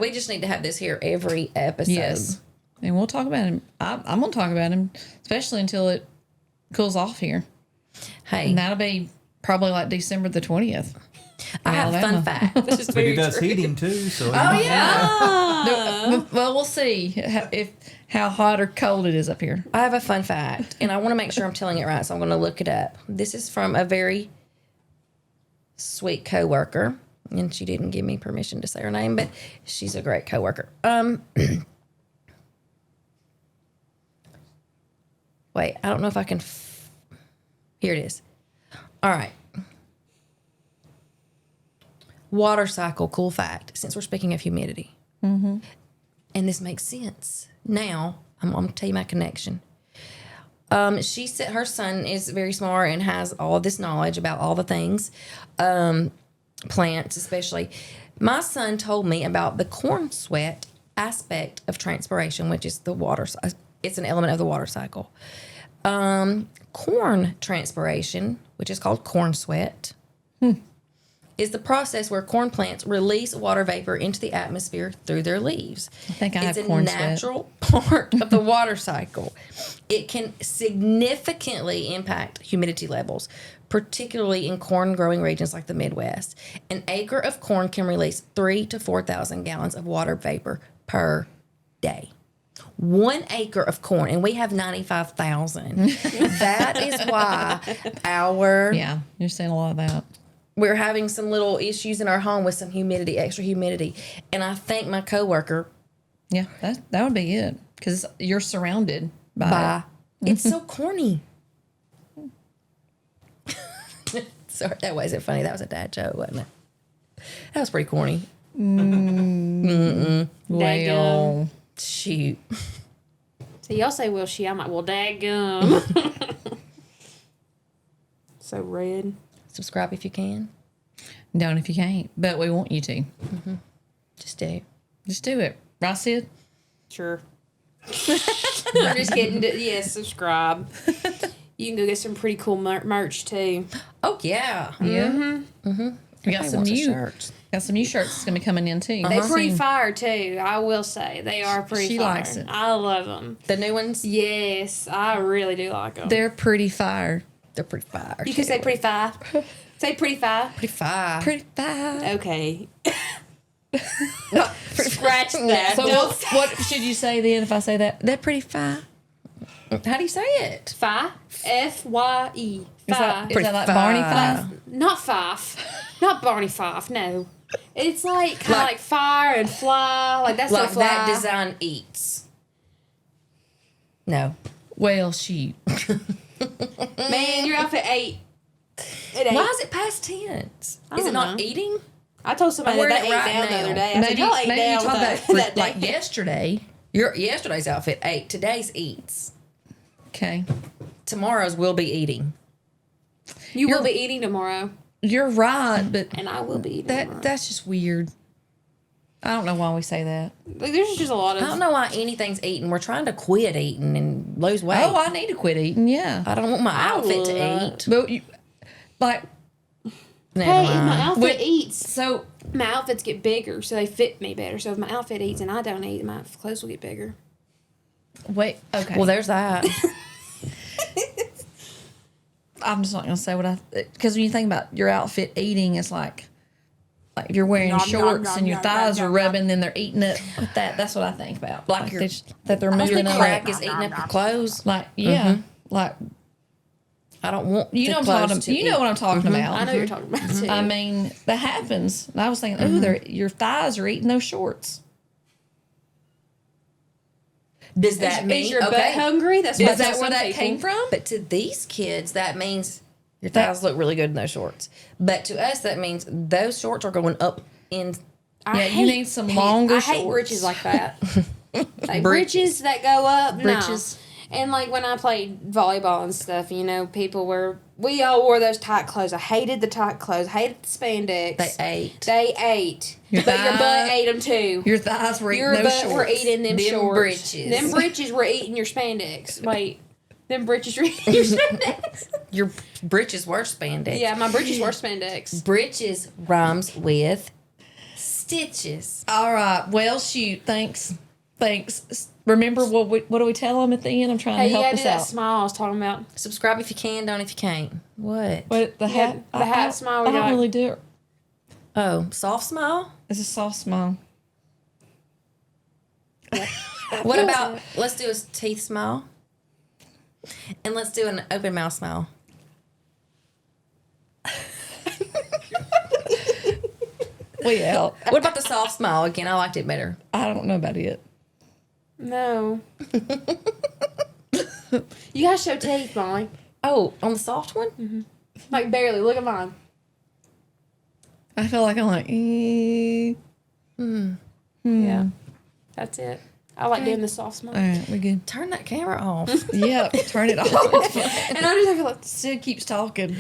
S3: We just need to have this here every episode.
S1: Yes. And we'll talk about him. I'm going to talk about him, especially until it cools off here.
S3: Hey,
S1: And that'll be probably like December the 20th.
S3: I have a fun
S1: Alabama.
S3: fact.
S2: This is
S4: But he
S2: very
S4: does
S2: true.
S4: heating too, so.
S3: Oh, yeah.
S1: Well, we'll see how hot or cold it is up here.
S3: I have a fun fact, and I want to make sure I'm telling it right, so I'm going to look it up. This is from a very sweet coworker, and she didn't give me permission to say her name, but she's a great coworker. Wait, I don't know if I can. Here it is. All right. Water cycle, cool fact, since we're speaking of humidity. Mm-hmm. And this makes sense. Now, I'm going to tell you my connection. She said her son is very smart and has all of this knowledge about all the things, plants especially. My son told me about the corn sweat aspect of transpiration, which is the water. It's an element of the water cycle. Corn transpiration, which is called corn sweat, is the process where corn plants release water vapor into the atmosphere through their leaves.
S1: I think I
S3: It's
S1: have
S3: a
S1: corn sweat.
S3: natural part of the water cycle. It can significantly impact humidity levels, particularly in corn growing regions like the Midwest. An acre of corn can release 3,000 to 4,000 gallons of water vapor per day. 1 acre of corn, and we have 95,000. That is why
S1: Yeah, you're saying a lot of that.
S3: we're having some little issues in our home with some humidity, extra humidity. And I think my coworker,
S1: Yeah, that would be it because you're surrounded by
S3: it's so corny. Sorry, that wasn't funny. That was a dad joke, wasn't it? That was pretty corny.
S1: Well,
S3: Shoot.
S2: So y'all say, well, she. I'm like, well, daggum. So red.
S3: Subscribe if you can.
S1: don't if you can't, but we want you to.
S3: Just do.
S1: Just do it. Right, Sid?
S2: Sure. I'm just kidding. Yes, subscribe. You can go get some pretty cool merch too.
S3: Oh, yeah.
S1: Yeah. We got some new
S3: shirts.
S1: Got some new shirts that's gonna be coming in too.
S2: They're pretty fire too. I will say they are pretty.
S1: She
S2: fire.
S1: likes it.
S2: I love them.
S3: The new ones,
S2: Yes, I really do like them.
S1: They're pretty fire.
S3: they're pretty fire.
S2: You can say pretty fire. Say pretty fire.
S3: pretty fire.
S1: Pretty fire.
S2: Okay. Scratch that.
S1: So
S2: Don't
S1: what should you say then if I say that? They're pretty fire.
S3: How do you say it?
S2: Fi. F-Y-E.
S1: Is
S2: Fi.
S1: that like Barney
S3: fire.
S1: Fife?
S2: Not Fife. Not Barney Fife. No. It's like kind of like fire and fly. Like that's
S3: Like
S2: so fly.
S3: that design eats. No.
S1: Well, shoot.
S2: Man, your outfit ate. It ate.
S3: Why is it past tense?
S2: I
S3: Is it
S2: don't
S3: not
S2: know.
S3: eating?
S2: I told somebody
S3: I'm
S2: that
S3: wearing
S2: they
S3: it
S2: ate
S3: right
S2: down the
S3: now.
S2: other day. I said, y'all ate
S1: Maybe
S2: down
S1: you talk
S2: that,
S1: about
S2: that day.
S1: like yesterday.
S3: Your yesterday's outfit ate. Today's eats.
S1: Okay.
S3: Tomorrow's will be eating.
S2: You will be eating tomorrow.
S1: You're right, but
S2: And I will be eating tomorrow.
S1: that's just weird. I don't know why we say that.
S2: Like, there's just a lot of...
S3: I don't know why anything's eating. We're trying to quit eating and lose weight.
S1: Oh, I need to quit eating. Yeah.
S3: I don't want my outfit to
S2: love-
S3: eat.
S1: But you, like,
S3: Never
S2: Hey, if
S3: mind.
S2: my outfit
S1: Wait.
S2: eats,
S1: so
S2: my outfits get bigger, so they fit me better. So if my outfit eats and I don't eat, my clothes will get bigger.
S1: wait. Okay.
S3: Well, there's that.
S1: I'm just not gonna say what because when you think about your outfit eating, it's like if you're wearing
S2: Nom, nom,
S1: shorts
S2: nom,
S1: and your
S2: nom,
S1: thighs
S2: nom,
S1: are
S2: nom,
S1: rubbing, then they're eating it with that. That's what I think about.
S3: Like your-
S1: that they're
S3: I
S1: moving
S3: think
S1: up.
S3: crack is eating up your clothes.
S1: Like yeah, like
S3: I don't want
S1: you
S3: the
S1: know what I'm
S3: clothes
S1: talking.
S3: to
S1: You know
S3: eat.
S1: what I'm talking about.
S2: I know you're talking about too.
S1: I mean, that happens. And I was thinking, ooh, your thighs are eating those shorts.
S3: Does that mean
S2: is your butt hungry? That's
S1: Is
S2: what
S1: that
S2: some
S1: where that
S2: people-
S1: came from?
S3: But to these kids, that means Your thighs look really good in those shorts. But to us, that means those shorts are going up in.
S1: Yeah, you need some longer
S2: I hate
S1: shorts.
S2: breeches like that. Like breeches that go up.
S1: Breeches.
S2: No. And like when I played volleyball and stuff, you know, we all wore those tight clothes. I hated the tight clothes. I hated the spandex. They ate. But your butt ate them too.
S1: Your thighs were eating
S2: Your
S1: those
S2: butt
S1: shorts.
S2: were eating them shorts.
S3: Britches.
S2: Them britches were eating your spandex. Wait. Them britches were eating your spandex.
S3: Your britches were spandex.
S2: Yeah, my britches were spandex.
S3: Britches rhymes with stitches.
S1: All right. Well, shoot. Thanks. Remember what do we tell them at the end? I'm trying
S2: Hey,
S1: to
S2: you
S1: help
S2: gotta
S1: us
S2: do that
S1: out.
S2: smile I was talking about.
S3: Subscribe if you can, don't if you can't. What?
S1: What the hat?
S2: the hat smile we
S1: I don't
S2: got.
S1: really do it.
S3: Oh, soft smile?
S1: It's a soft smile.
S3: What about, let's do a teeth smile. And let's do an open mouth smile.
S1: We out.
S3: What about the soft smile again? I liked it better.
S1: I don't know about it.
S2: No. You gotta show teeth, Molly.
S3: Oh, on the soft one?
S2: Mm-hmm. Like barely. Look at mine.
S1: I feel like I'm like,
S2: Yeah. That's it. I like doing the soft smile.
S1: all right, we good.
S3: Turn that camera off.
S1: Yep, turn it off.
S2: And I just feel like
S1: Sid keeps talking.